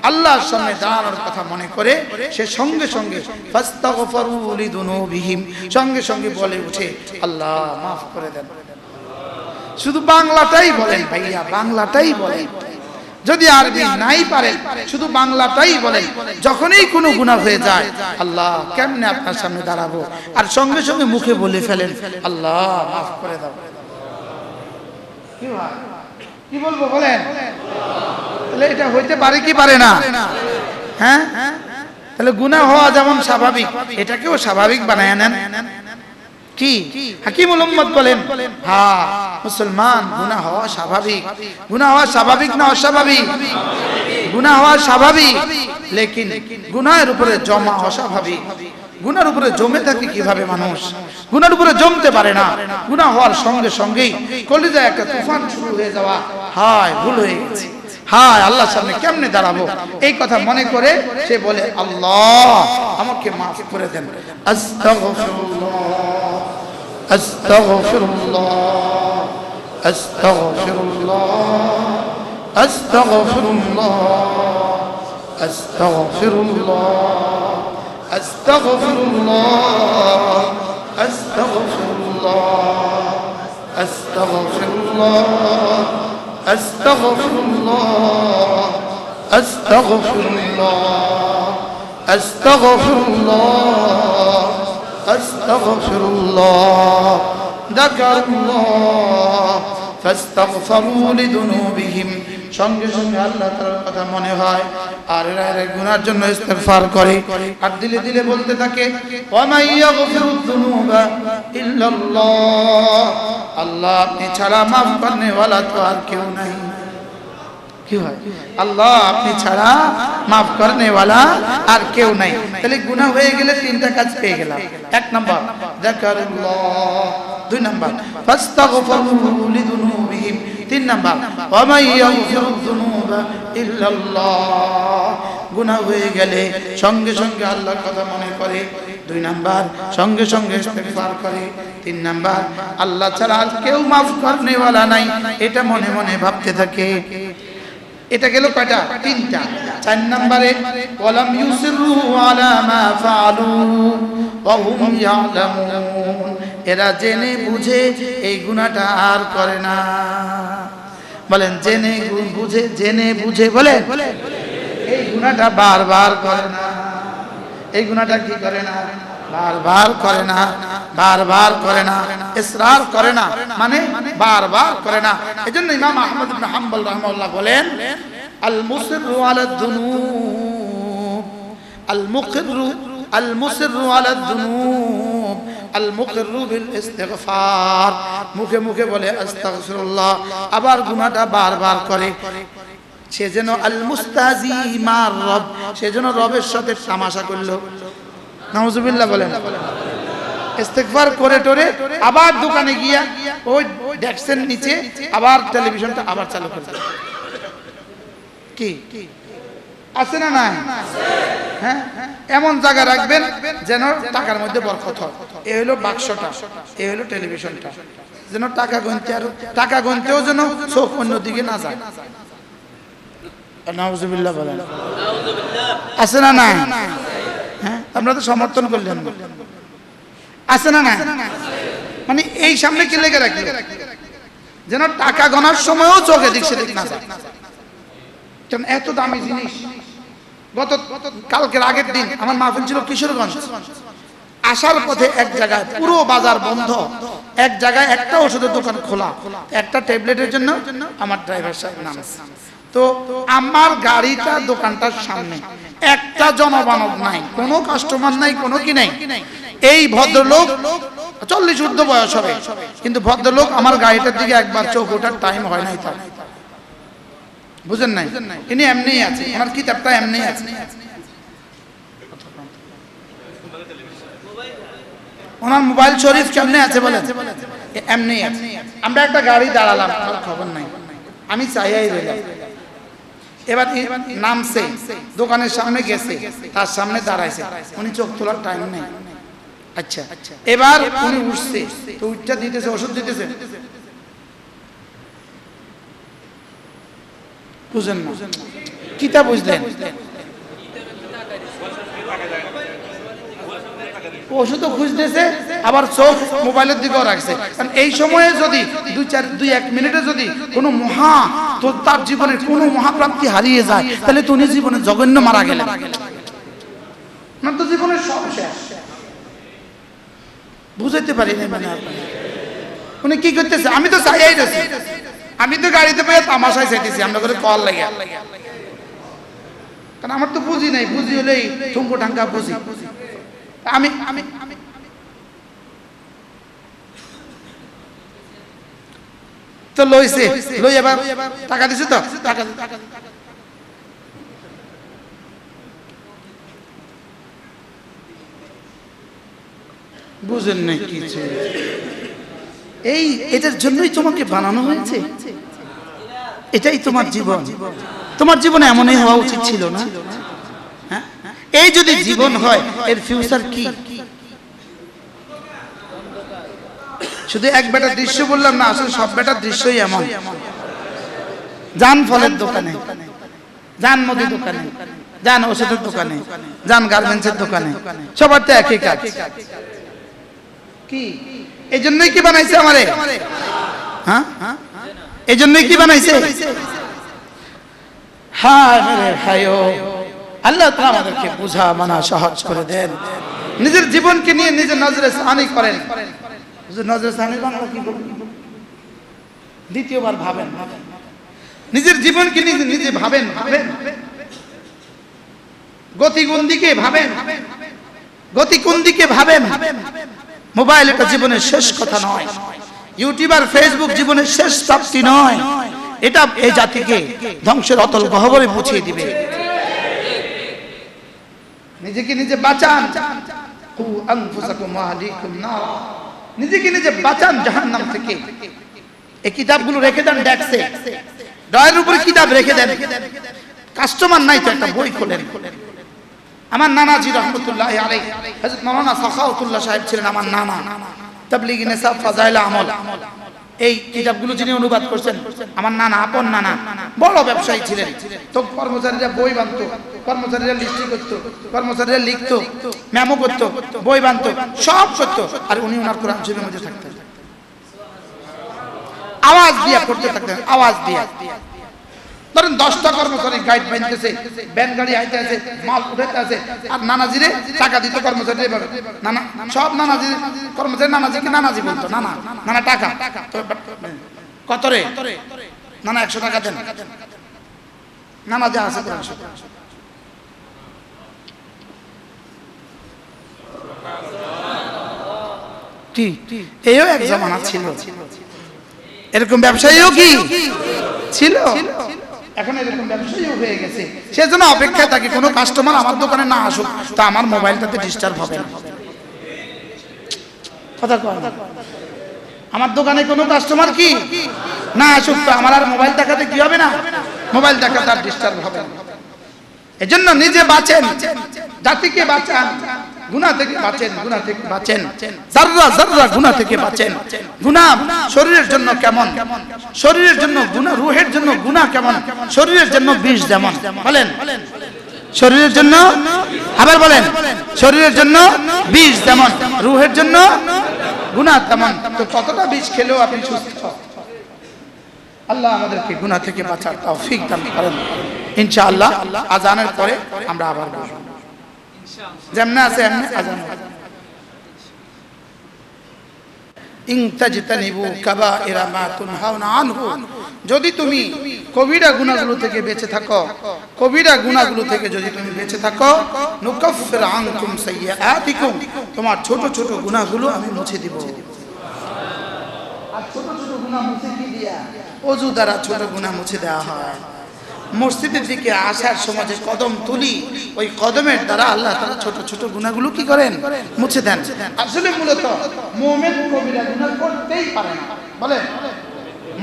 আল্লাহর সামনে দাঁড়ানোর কথা মনে করে সে সঙ্গে সঙ্গে ফাস্তাগফিরু লিযুনুবিহিম, সঙ্গে সঙ্গে বলে উঠে আল্লাহ মাফ করে দেন। শুধু বাংলাটাই বলেন ভাইয়া, বাংলাটাই বলেন, যদি আরবি নাই পারেন শুধু বাংলাটাই বলেন। যখনই কোনো গুনাহ হয়ে যায় আল্লাহ কেমনে আপনার সামনে দাঁড়াবো, আর সঙ্গে সঙ্গে মুখে বলে ফেলেন আল্লাহ মাফ করে দাও। কি বলবো বলেন? তাহলে এটা হইতে পারে কি পারে না? হ্যাঁ, তাহলে গুনাহ হওয়া যেমন স্বাভাবিক, এটাকেও স্বাভাবিক বানায় নেন। কি হাকিমুল উম্মত বলেন, হ্যাঁ মুসলমান গুনাহ হওয়া স্বাভাবিক। গুনাহ হওয়া স্বাভাবিক না অস্বাভাবিক? গুনাহ হওয়া স্বাভাবিক, লেকিন গুনাহের উপরে জমা অস্বাভাবিক। গুনার উপরে জমে থাকে কিভাবে মানুষ? গুনার উপরে জমতে পারে না। গুনাহ হওয়ার সঙ্গে সঙ্গেই কলিজায় একটা তুফান শুরু হয়ে যাওয়া, হায় ভুল হয়ে গেছে, হায় আল্লাহর সামনে কেমনে দাঁড়াবো, এই কথা মনে করে সে বলে আল্লাহ আমাকে মাফ করে দেন। আস্তাগফিরুল্লাহ আস্তাগফিরুল্লাহ আস্তাগফিরুল্লাহ আস্তাগফিরুল্লাহ আস্তাগফিরুল্লাহ আস্তাগফিরুল্লাহ আস্তাগফিরুল্লাহ আস্তাগফিরুল্লাহ আস্তাগফিরুল্লাহ আস্তাগফিরুল্লাহ আস্তাগফিরুল্লাহ আস্তাগফিরুল্লাহ। যাকারুল্লাহ ফাস্তাগফিরু লিযুনুবিহিম, সঙ্গে সঙ্গে আল্লাহ তাআলার কথা মনে হয় আর এরা গুনার জন্য ইস্তিগফার করে আর দিলে দিলে বলতে থাকে ওয়া মাইয়াগফিরুয যুনুবা ইল্লাল্লাহ, আল্লাহ আপনি ছাড়া মাফ করনে ওয়ালা তো আর কেউ নাই। কি হয়? আল্লাহ আপনি ছাড়া মাফ করনে ওয়ালা আর কেউ নাই। তাহলে গুনাহ হয়ে গেলে তিনটা কাজ পেয়ে গেলাম। এক নাম্বার যাকারুল্লাহ, দুই নাম্বার ফাস্তাগফিরু লিযুনুবিহিম, তিন নাম্বার ওয়া মাইয়াগফিরুয যুনুবা ইল্লাল্লাহ। গুনাহ হয়ে গেলে সঙ্গে সঙ্গে আল্লাহর কথা মনে করে, দুই নাম্বার সঙ্গে সঙ্গে ইস্তিগফার করে, তিন নাম্বার আল্লাহ ছাড়া আর কেউ মাফ করনে ওয়ালা নাই এটা মনে মনে ভাবতে থাকে। এটা গেল কয়টা? তিনটা। চার নম্বরে ওয়ালাম ইউসিরু আলা মা ফাআলু ওয়া হুম ইয়ালামুন, এরা জেনে বুঝে এই গুনাহটা আর করে না। বলেন জেনে বুঝে, জেনে বুঝে বলেন এই গুনাহটা বারবার করে না। এই গুনাহটা কি করে না? বারবার করে না, বারবার করে না, ইসরার করে না, মানে বারবার করে না। এজন্য ইমাম আহমদ ইবনে হাম্বল রাহিমাহুল্লাহ বলেন আল মুসিরু আলা যুনুব আল মুসিরু আলা যুনুব আল মুকিরু বিল ইস্তিগফার, মুখে মুখে বলে আস্তাগফিরুল্লাহ আবার গুনাহটা বারবার করে। সে যেন আল মুস্তাজি মার রব, সে যেন রবের সাথে তামাশা করলো। নাউজুবিল্লাহ বলেন। ইস্তিগফার করে টোরে আবার দোকানে গিয়া ওই ডেস্কের নিচে আবার টেলিভিশনটা আবার চালু করে। কি আছে না নাই? হ্যাঁ, এমন জায়গা রাখবেন যেন টাকার মধ্যে বরকত হয়। এই হলো বাক্সটা, এই হলো টেলিভিশনটা, যেন টাকা গুনতে আর টাকা গুনতেও যেন চোখ অন্যদিকে না যায়। নাউজুবিল্লাহ বলেন। আছে না নাই? হ্যাঁ, আমরা তো সমর্থন করলেন। আছে না না? মানে এই সামনে কি লেগে রাখলে যেন টাকা গণার সময়ও চোখে দিক সেদিক না যায়। কারণ এত দামি জিনিস। গত কালকের আগের দিন আমার মাহফিল ছিল কিশোরগঞ্জ। আসার পথে এক জায়গায় পুরো বাজার বন্ধ, এক জায়গায় একটা ওষুধের দোকান খোলা, একটা ট্যাবলেটের জন্য আমার ড্রাইভার সাহেব নামছে। তো আমার গাড়িটা দোকানটার সামনে, একটা জনমানব নাই, কোনো কাস্টমার নাই, কোনো কি নাই। এই ভদ্রলোক 40 ঊর্ধ্ব বয়স হবে, কিন্তু ভদ্রলোক আমার গাড়িটার দিকে একবার চোখ ওঠার টাইম হয় নাই তার। বুঝেন নাই? ইনি এমনিই আছে, আমার কিতাবটা এমনিই আছে। ওনার মোবাইল শরীফ কেমনে আছে বলেন? এমনিই আছে। আমরা একটা গাড়ি দাঁড়ালাম, আমার খবর নাই, আমি চাইয়াই রইলাম। এবার নামছে, দোকানের সামনে গেছে, তার সামনে দাঁড়াইছে, উনি চোখ তোলার টাইম নেই। আচ্ছা, এবার উনি উঠছে, তো উঠটা দিতেছে, ওষুধ দিতেছে, বুঝেন না? কিতা বুঝলেন? ওষুধ খুঁজতেছে, আবার চোখ মোবাইলের দিকেও রাখছে। কারণ এই সময়ে যদি 2-1 মিনিটে যদি কোনো তার জীবনের কোনো মহাপ্রাপ্তি হারিয়ে যায়, তাহলে তো উনি জীবনে জঘন্য মারা গেলেন, না তো জীবনের সব শেষ। বুঝাইতে পারি না মানে উনি কি করতেছে? আমি তো চাইয়াই রয়েছি, আমি তো গাড়িতে পেয়ে তামাশায় চাইতেছি, আমরা করে কল লাগে, কারণ আমার তো বুঝি নাই, বুঝি হলেই ঠুঙ্কো ঠাঙ্কা বুঝি। আমি তো লইছে, লই এবার টাকা দিছে তো, টাকা বুঝেন না কিছু। এটার জন্যই তোমাকে বানানো হয়েছে, এটাই তোমার জীবন। তোমার জীবনে এমনই হওয়া উচিত ছিল না? হ্যাঁ, এই যদি জীবন হয়, এর ফিউচার কি? শুধু এক বেটার দৃশ্য বললাম না, আসলে সব বেটার দৃশ্যই এমন। যান ফলের দোকানে, যান মুদি দোকানে, যান ওষুধের দোকানে, যান গার্মেন্টসের দোকানে, সবার তো একই কাজ। কি এই জন্যই কি বানাইছে আমারে? হ্যাঁ, এই জন্যই কি বানাইছে? হায় মেরে ভাইও, আল্লাহ তাআলা আমাদেরকে বুঝা মানা সহজ করে দেন। নিজের জীবনকে নিয়ে নিজের নজরে সানি করেন। নজরে সানি বাংলা কি বলবেন? দ্বিতীয়বার ভাবেন, নিজের জীবনকে নিজে ভাবেন, গতি কোন দিকে ভাবেন, গতি কোন দিকে ভাবেন। মোবাইল এটা জীবনের শেষ কথা নয়, ইউটিউব আর ফেসবুক জীবনের শেষ প্রাপ্তি নয়। এটা এই জাতিকে ধ্বংসের অতল গহ্বরে পৌঁছে দিবে। নিজেকে নিজে বাঁচান, কু আনফুসাকুম ওয়া আহলিকুম নার, নিজেকে নিজে বাঁচান জাহান্নাম থেকে। এই কিতাবগুলো রেখে দেন ডেস্কে, ড্রয়ারের উপরে কিতাব রেখে দেন। কাস্টমার নাই তো একটা বই খোলেন। আমার নানাজি রহমতুল্লাহ আলাইহি, হযরত মাওলানা সাখাওয়াতুল্লাহ সাহেব ছিলেন আমার নানা। তাবলীগ নিসাব ফাজাইল আমল, এই কিতাবগুলো যিনি অনুবাদ করছেন আমার নানা, আপন নানা, বড় ব্যবসায়ী ছিলেন। তো কর্মচারীরা বই বানতো, কর্মচারীরা লিস্টি করতো, কর্মচারীরা লিখতো, মেমো করতো, বই বানতো, সব করতো। আর উনি ওনার কোরআন শরীফের মধ্যে থাকতেন, আওয়াজ দিয়া করতে থাকতেন, আওয়াজ দিয়া। ধরেন 10টা কর্মচারী গাইড বানতেছে, ব্যান গাড়ি আইতে আছে, মাল উঠাইতে আছে, আর নানাজিরে টাকা দিত কর্মচারী। এভাবে নানা, সব নানাজি কর্মচারী নানাজিকে নানাজি বলতো, নানা নানা টাকা কত রে? নানা 100 টাকা দেন, নানা যা আছে এইও এক জামানা ছিল। এরকম ব্যবসায়ীও কি ছিল? এখন এরকম ব্যবসায়ীও হয়ে গেছে। সেজন্য অপেক্ষায় থাকি কোনো কাস্টমার আমার দোকানে না আসুক, তা আমার মোবাইলটাতে ডিস্টার্ব হবে না। কথা কয় না? আমার দোকানে কোনো কাস্টমার কি না আসুক, তো আমার আর মোবাইল দেখাতে কি হবে না? মোবাইল দেখাতে আর ডিস্টার্ব হবে না। এজন্য নিজে বাঁচেন, জাতিকে বাঁচান, গুনাহ থেকে বাঁচেন, গুনাহ থেকে বাঁচেন, যাররা যাররা গুনাহ থেকে বাঁচেন। গুনাহ শরীরের জন্য কেমন? শরীরের জন্য গুনাহ, রূহের জন্য গুনাহ কেমন? শরীরের জন্য বিষ যেমন। বলেন শরীরের জন্য, আবার বলেন শরীরের জন্য বিষ যেমন, রূহের জন্য গুনাহ তেমন। তো কতটা বিষ খেলেও আপনি সুস্থ। আল্লাহ আমাদেরকে গুনাহ থেকে বাঁচার তৌফিক দান করেন। ইনশাআল্লাহ আজানের পরে আমরা আবার বসবো, যেমন আছে এমনি আজান। ইন তাজতানিবু কাবাইরা মা তুনহাউনা আনহু যদি তুমি কবিরা গুনাহগুলো থেকে বেঁচে থাকো, কবিরা গুনাহগুলো থেকে যদি তুমি বেঁচে থাকো, নুকাফির আনকুম সাইয়্যাতিকুম, তোমার ছোট ছোট গুনাহগুলো আমি মুছে দিব। আর ছোট ছোট গুনাহ মুছে কি দিয়া? ওযু দ্বারা ছোট গুনাহ মুছে দেওয়া হয়। মসজিদের দিকে আসার সময় যে কদম তুলি, ওই কদমের দ্বারা আল্লাহ তাআলা ছোট ছোট গুনাহগুলো কি করেন? মুছে দেন। আসলে মূলত মুমিন কবিরা গুনাহ করতেই পারে না। বলেন,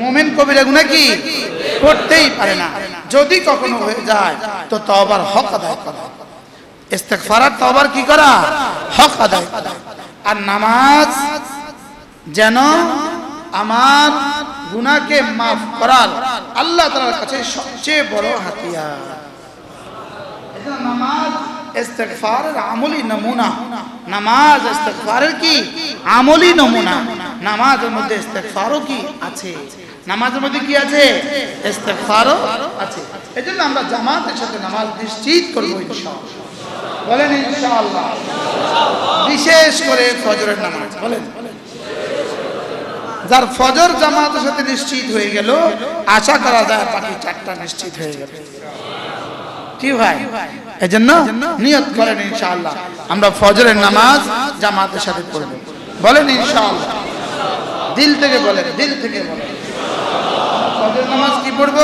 মুমিন কবিরা গুনাহ কি করতেই পারে না। যদি কখনো হয়ে যায় তো তওবার হক আদায় করা, ইস্তিগফার আর তওবার কি করা? হক আদায় করা। আর নামাজ যেন আমার গুনাহকে মাফ করার আল্লাহ তাআলার কাছে সবচেয়ে বড় হাতিয়ার। এজন্য নামাজ ইস্তিগফারের আমলি নমুনা। নামাজ ইস্তিগফারের কি আমলি নমুনা। নামাজের মধ্যে ইস্তিগফারও কি আছে? নামাজের মধ্যে কি আছে? ইস্তিগফারও আছে। এজন্য আমরা জামাতের সাথে নামাজ নিশ্চিত করব ইনশাআল্লাহ। বলেন ইনশাআল্লাহ। বিশেষ করে ফজরের নামাজ। বলেন, যার ফজর জামাতের সাথে নিশ্চিত হয়ে গেল, আশা করা যায় বাকি চারটা নিশ্চিত হয়ে যাবে। কি ভাই? এজন্য নিয়ত করেন ইনশাআল্লাহ আমরা ফজরের নামাজ জামাতের সাথে পড়ব। বলেন ইনশাআল্লাহ। দিল থেকে বলেন, দিল থেকে বলেন। ফজরের নামাজ কি পড়ব?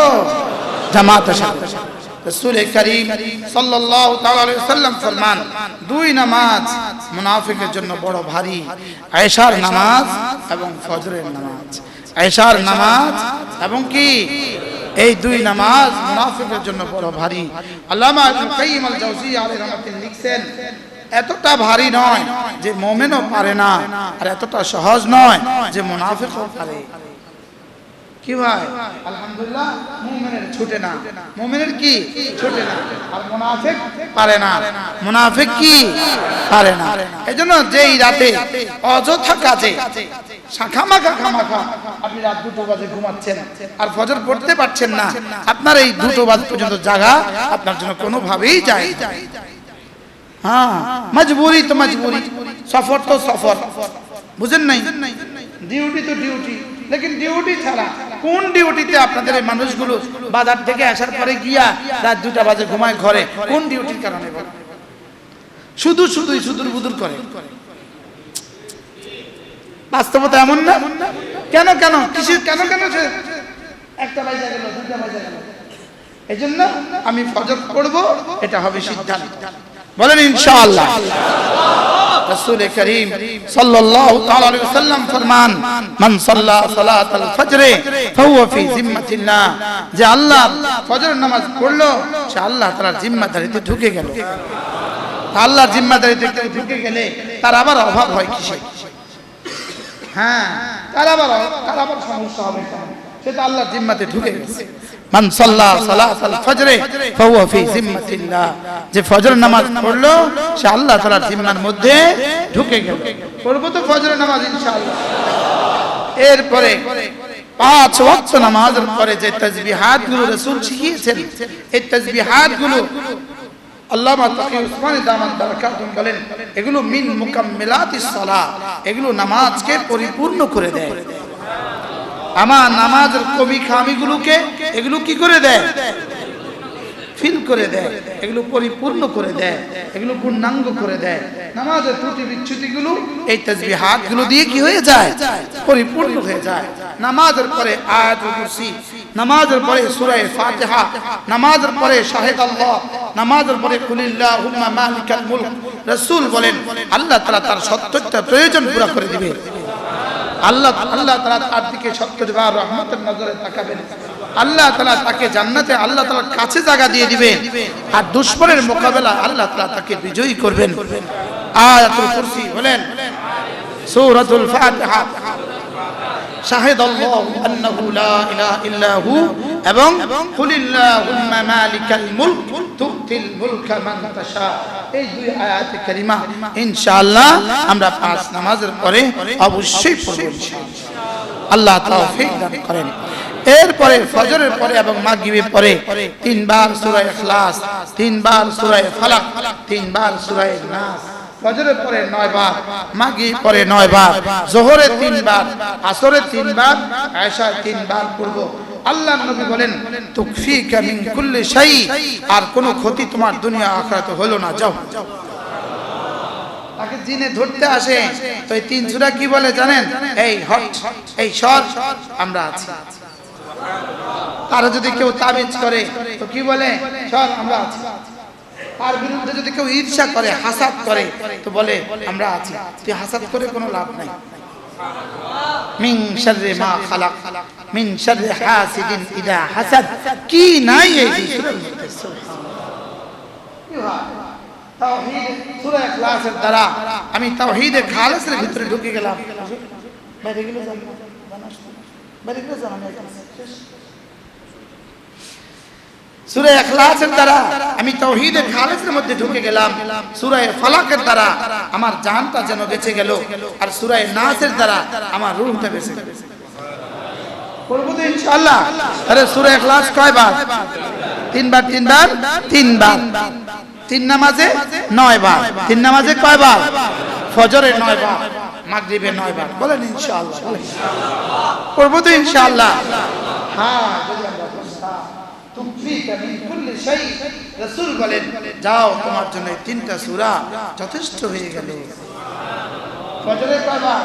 জামাতের সাথে। রাসূল করিম সাল্লাল্লাহু তাআলা আলাইহি ওয়াসাল্লাম ফরমান, দুই নামাজ মুনাফিকের জন্য বড় ভারী, আয়েশার নামাজ এবং ফজরের নামাজ। আয়েশার নামাজ এবং কি এই দুই নামাজ মুনাফিকের জন্য বড় ভারী। আল্লামা ইবনে কাইয়িম আল জাওজিয়্যা আলাইহি রাহমাতুল্লাহ লিখছেন, এতটা ভারী নয় যে মুমিনও পারে না, আর এতটা সহজ নয় যে মুনাফিকও পারে। কি ভাই? আলহামদুলিল্লাহ, মুমিনের ছুটে না। মুমিনের কি ছুটে না, আর মুনাফিক পারে না। মুনাফিক কি পারে না। এজন্য যেই রাতে অযথা কাজে খামাখা আপনি রাত 2টো বাজে ঘুমাচ্ছেন আর ফজর পড়তে পারছেন না, আপনার এই 2টো বাজে পর্যন্ত জাগা আপনার জন্য কোনোভাবেই যায়। হ্যাঁ, মজবুরি তো মজবুরি, সফর তো সফর, বুঝেন নাই? ডিউটি তো ডিউটি, লেকিন ডিউটি ছাড়া কোন ডিউটিতে আপনাদের এই মানুষগুলো বাজার থেকে আসার পরে গিয়া রাত 2টা বাজে ঘুমায় ঘরে? কোন ডিউটির কারণে? শুধুই সুদূর বুদুর করে। বাস্তবতা এমন না? কেন কিছু কেন সে 1টা বাজে গেল, 2টা বাজে গেল। এজন্য আমি ফজর পড়ব, এটা হবে সিদ্ধান্ত। বলেন ইনশাআল্লাহ। রাসূল করিম সাল্লাল্লাহু তাআলা আলাইহি ওয়াসাল্লাম ফরমান, মান সাল্লা সালাতাল ফজর ফাহুয়া ফি জিম্মাতিল্লাহ, যে আল্লাহ ফজর নামাজ পড়লো সে আল্লাহ তাআলার জিম্মাদারিতে ঢুকে গেল। আল্লাহর জিম্মাদারিতে ঢুকে গেলে তার আবার অভাব হয় কিসে? হ্যাঁ, তার আবার সমস্যা হবে, সেটা আল্লাহর জিম্মাতে ঢুকে গেছে। মান সাল্লা সালাতাল ফজর ফাহুয়া ফি জিম্মাতিল্লাহ, যে ফজর নামাজ পড়লো সে আল্লাহ তাআলার জিম্মার মধ্যে ঢুকে গেল। পড়ব তো ফজর নামাজ ইনশাআল্লাহ। এরপরে 5 ওয়াক্ত নামাজের পরে যে তাসবিহাত গুলো রাসূল শিখিয়েছেন, এই তাসবিহাত গুলো আল্লামা তাকি উসমানী দামাত বারাকাতুহু বলেন, এগুলো মিন মুকাম্মিলাতিস সালাহ, এগুলো নামাজকে পরিপূর্ণ করে দেয়। আমার নামাজের কমি খামিগুলোকে এগুলো কি করে দেয়? ফিল করে দেয়, এগুলো পরিপূর্ণ করে দেয়, এগুলো পূর্ণাঙ্গ করে দেয়। নামাজের ত্রুটি বিচ্যুতিগুলো এই তাসবিহাতগুলো দিয়ে কি হয়ে যায়? পরিপূর্ণ হয়ে যায়। নামাজের পরে আয়াতুল কুরসি, নামাজের পরে সূরা ফাতিহা, নামাজের পরে শাহিদাল্লাহ, নামাজের পরে কুলিল্লাহুম্মা মালিকাল মুলক। রাসূল বলেন, আল্লাহ তাআলা তার 70টা প্রয়োজন পুরো করে দিবে। আল্লাহ তাআলা তার দিকে 70 বার রহমতের নজরে তাকাবেন। আল্লাহ তাআলা তাকে জান্নাতে আল্লাহ তাআলার কাছে জায়গা দিয়ে দিবেন, আর দুশমনের মোকাবেলা আল্লাহ তাআলা তাকে বিজয়ী করবেন। আয়াতুল কুরসি বলেন, সূরাতুল ফাতিহা, শাহিদাল্লাহু আন্নাহু লা ইলাহা ইল্লা হু, এবং কুলিল্লাহুম্মা মালিকাল মুলক তুতিল মুলকা মান তাশা। এই দুই আয়াতে কারিমা ইনশাআল্লাহ আমরা 5 নামাজের পরে অবশ্যই পড়ব ইনশাআল্লাহ। আল্লাহ তৌফিক দান করেন। এরপরে ফজরের পরে এবং মাগরিবের পরে 3 বার সূরা ইখলাস, 3 বার সূরা ফালাক, 3 বার সূরা নাস। ফজরের পরে 9 বার, মাগরিব পরে 9 বার, যোহরে 3 বার, আসরে 3 বার, এশায় 3 বার পড়ব। আল্লাহর নবী বলেন তুকফিকা মিন কুল্লি শাই, আর কোনো ক্ষতি তোমার দুনিয়া আখিরাতে হলো না। যাও। তাকে জিনে ধরতে আসে তো এই তিন সূরা কি বলে জানেন? এই হট, এই সর, আমরা আছি। তারা যদি কেউ তাবিজ করে তো কি বলে? সর, আমরা আছি। তার বিরুদ্ধে যদি কেউ ঈর্ষা করে, হাসাদ করে তো বলে আমরা আছি। তুই হাসাদ করে কোনো লাভ নাই। মিন শাররি মা খালাক, মিন শাররি হাসিদিন ইযা হাসাদ, কি নাই এই সূরার মধ্যে? সুবহানাল্লাহ। তাওহীদ সূরা ইখলাসের দ্বারা আমি তাওহীদের খালেসের ভিতরে ঢুকে গেলাম। বাইরে গেলে যাব না, বাইরে গেলে যাব না। সূরা ইখলাসের দ্বারা আমি তাওহীদের খালেসের মধ্যে ঢুকে গেলাম। সূরা ফালাকের দ্বারা আমার জানটা যেন বেঁচে গেল, আর সূরা নাসের দ্বারা আমার রূহটা বেঁচে গেল। করব তো ইনশাআল্লাহ। আরে সূরা ইখলাস কয়বার? তিনবার, তিনবার, তিনবার। তিন নামাজে 9 বার। তিন নামাজে কয়বার? ফজরে 9 বার, মাগরিবে 9 বার। বলেন ইনশাআল্লাহ। করব তো ইনশাআল্লাহ। হ্যাঁ, তুকফিকা মিন কুল্লি শাই, রাসূল বলেন যাও, তোমার জন্য এই তিনটা সূরা যথেষ্ট হয়ে গেল। ফজরে কয়বার?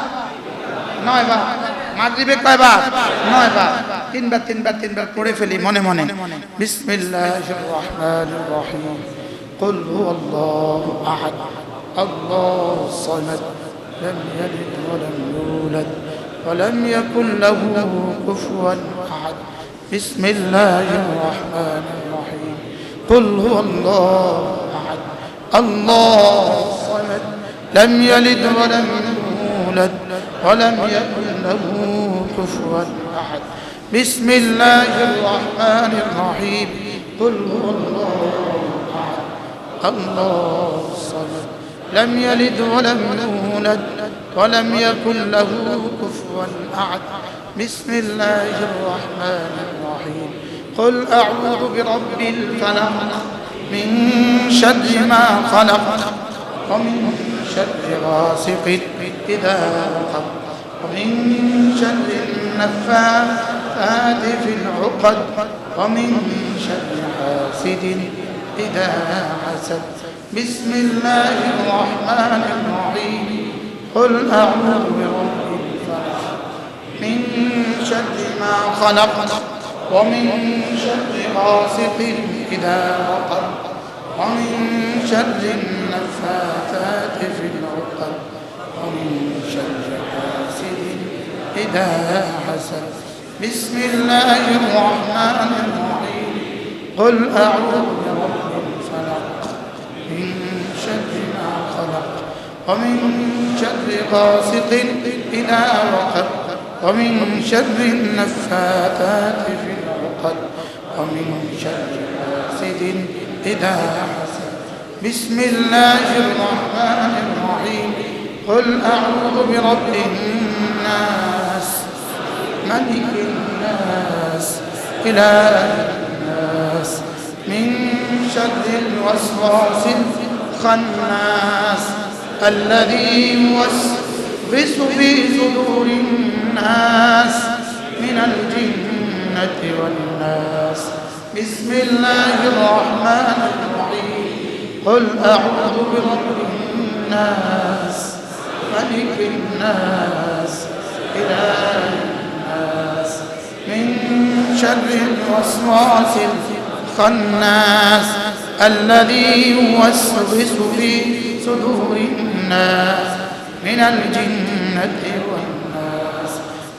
9 বার। মাগরিবে কয়বার? 9 বার। তিনবার, তিনবার, তিনবার পড়ে ফেলি মনে মনে। বিসমিল্লাহির রহমানির রহিম। قل هو الله أحد الله الصمد لم يلد ولم يولد ولم يكن له كفوا أحد بسم الله الرحمن الرحيم قل هو الله أحد الله الصمد لم يلد ولم يولد ولم يكن له كفوا أحد بسم الله الرحمن الرحيم قل هو الله الله الصمد لم يلد ولم يولد ولم يكن له كفوا أحد بسم الله الرحمن الرحيم قل أعوذ برب الفلق من شر ما خلق ومن شر غاسق إذا وقب ومن شر النفاثات في العقد ومن شر حاسد إذا حسد بسم الله الرحمن الرحيم قل أعوذ برب الفلق من شر ما خلق ومن شر غاسق إذا وقب ومن شر النفاثات في العقد ومن شر حاسد إذا حسد بسم الله الرحمن الرحيم قل أعوذ برب الفلق من شر ما خلق ومن شر غاسق إذا وقب ومن شر النفاثات في العقد ومن شر حاسد إذا حسد بسم الله الرحمن الرحيم قل أعوذ برب الناس ملك الناس إله الناس من شر الوسواس الخناس الذي يوسوس في صدور الناس من الجنة والناس بسم الله الرحمن الرحيم قل أعوذ برب الناس ملك الناس إله الناس من شر الوسواس الخناس الذي يوسوس في صدور الناس من الجنة والناس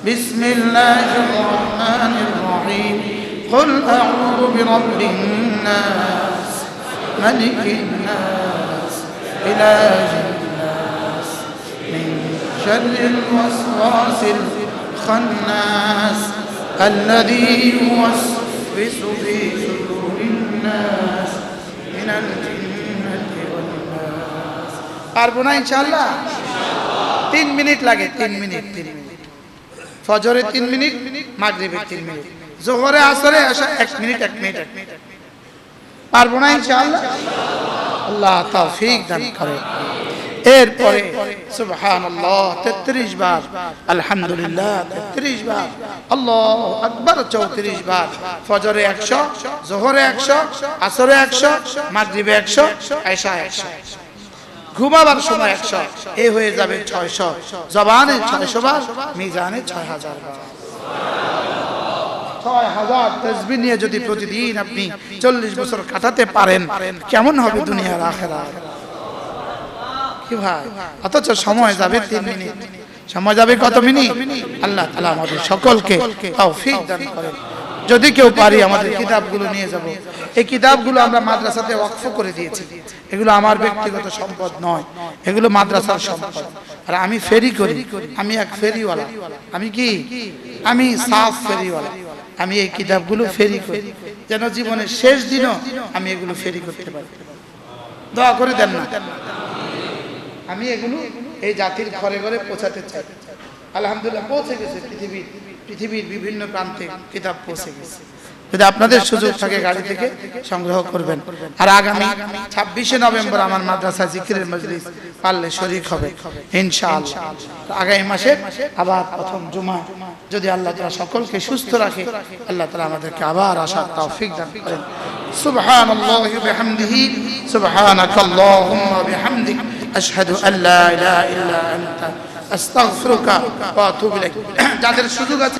بسم الله الرحمن الرحيم قل أعوذ برب الناس ملك الناس إله الناس من شر الوسواس الخناس الذي يوسوس في صدور الناس من الجنة والناس পারবো না ইনশাআল্লাহ 3 মিনিট লাগে 3 মিনিট ফজরে 3 মিনিট মাগরিবে 3 মিনিট যোহরে আসরে এশা 1 মিনিট 1 মিনিট পারবো না ইনশাআল্লাহ আল্লাহ তৌফিক দান করে এরপরে সুবহানাল্লাহ 33 বার, আলহামদুলিল্লাহ 33 বার, আল্লাহু আকবার 34 বার। ফজরে 100, যোহরে 100, আসরে 100, মাগরিবে 100, এশা 100, ঘুমাবার সময় 100, এ হয়ে যাবে 600। জবানে 600 বার, মিজানে 6000 বার। 6000 তাসবিহ নিয়ে যদি প্রতিদিন আপনি 40 বছর কাটাতে পারেন, কেমন হবে দুনিয়ার আখিরাত? কি ভাই, অথচ সময় যাবে 3 মিনিট, সময় যাবে কত মিনিট? আল্লাহ তাআলা আমাদের সকলকে তৌফিক দান করেন। যদি কেউ পারি আমাদের কিতাবগুলো নিয়ে যাব। এই কিতাবগুলো আমরা মাদ্রাসাতে ওয়াকফ করে দিয়েছি। এগুলো আমার ব্যক্তিগত সম্পদ নয়, এগুলো মাদ্রাসার সম্পদ। আর আমি ফেরি করি, আমি এক ফেরিওয়ালা। আমি কি? আমি সাফ ফেরিওয়ালা। আমি এই কিতাবগুলো ফেরি করি, যেন জীবনের শেষ দিনও আমি এগুলো ফেরি করতে পারি। দোয়া করে দেন না। আমি এগুলো এই জাতির ঘরে ঘরে পৌঁছাতে চাই। আলহামদুলিল্লাহ পৌঁছে গেছে, পৃথিবীর বিভিন্ন প্রান্তে কিতাব পৌঁছে গেছে। যদি আপনাদের সুযোগ থাকে গাড়ি থেকে সংগ্রহ করবেন। আর আগামী 26শে নভেম্বর আমার মাদ্রাসা জিকিরের মজলিস, পারলে শরীক হবে ইনশাআল্লাহ। আগামী মাসে আবার প্রথম জুমা, যদি আল্লাহ তাআলা সকলকে সুস্থ রাখে, আল্লাহ তাআলা আমাদেরকে আবার আসার তৌফিক দান করেন। সুবহানাল্লাহি ওয়া বিহামদিহি, সুবহানাকাল্লাহুম্মা বিহামদিক, আশহাদু আল্লা ইলাহা ইল্লা আনতা আস্তাগফিরুকা ওয়া আতুবু ইলাইক। যাদের সুযোগ আছে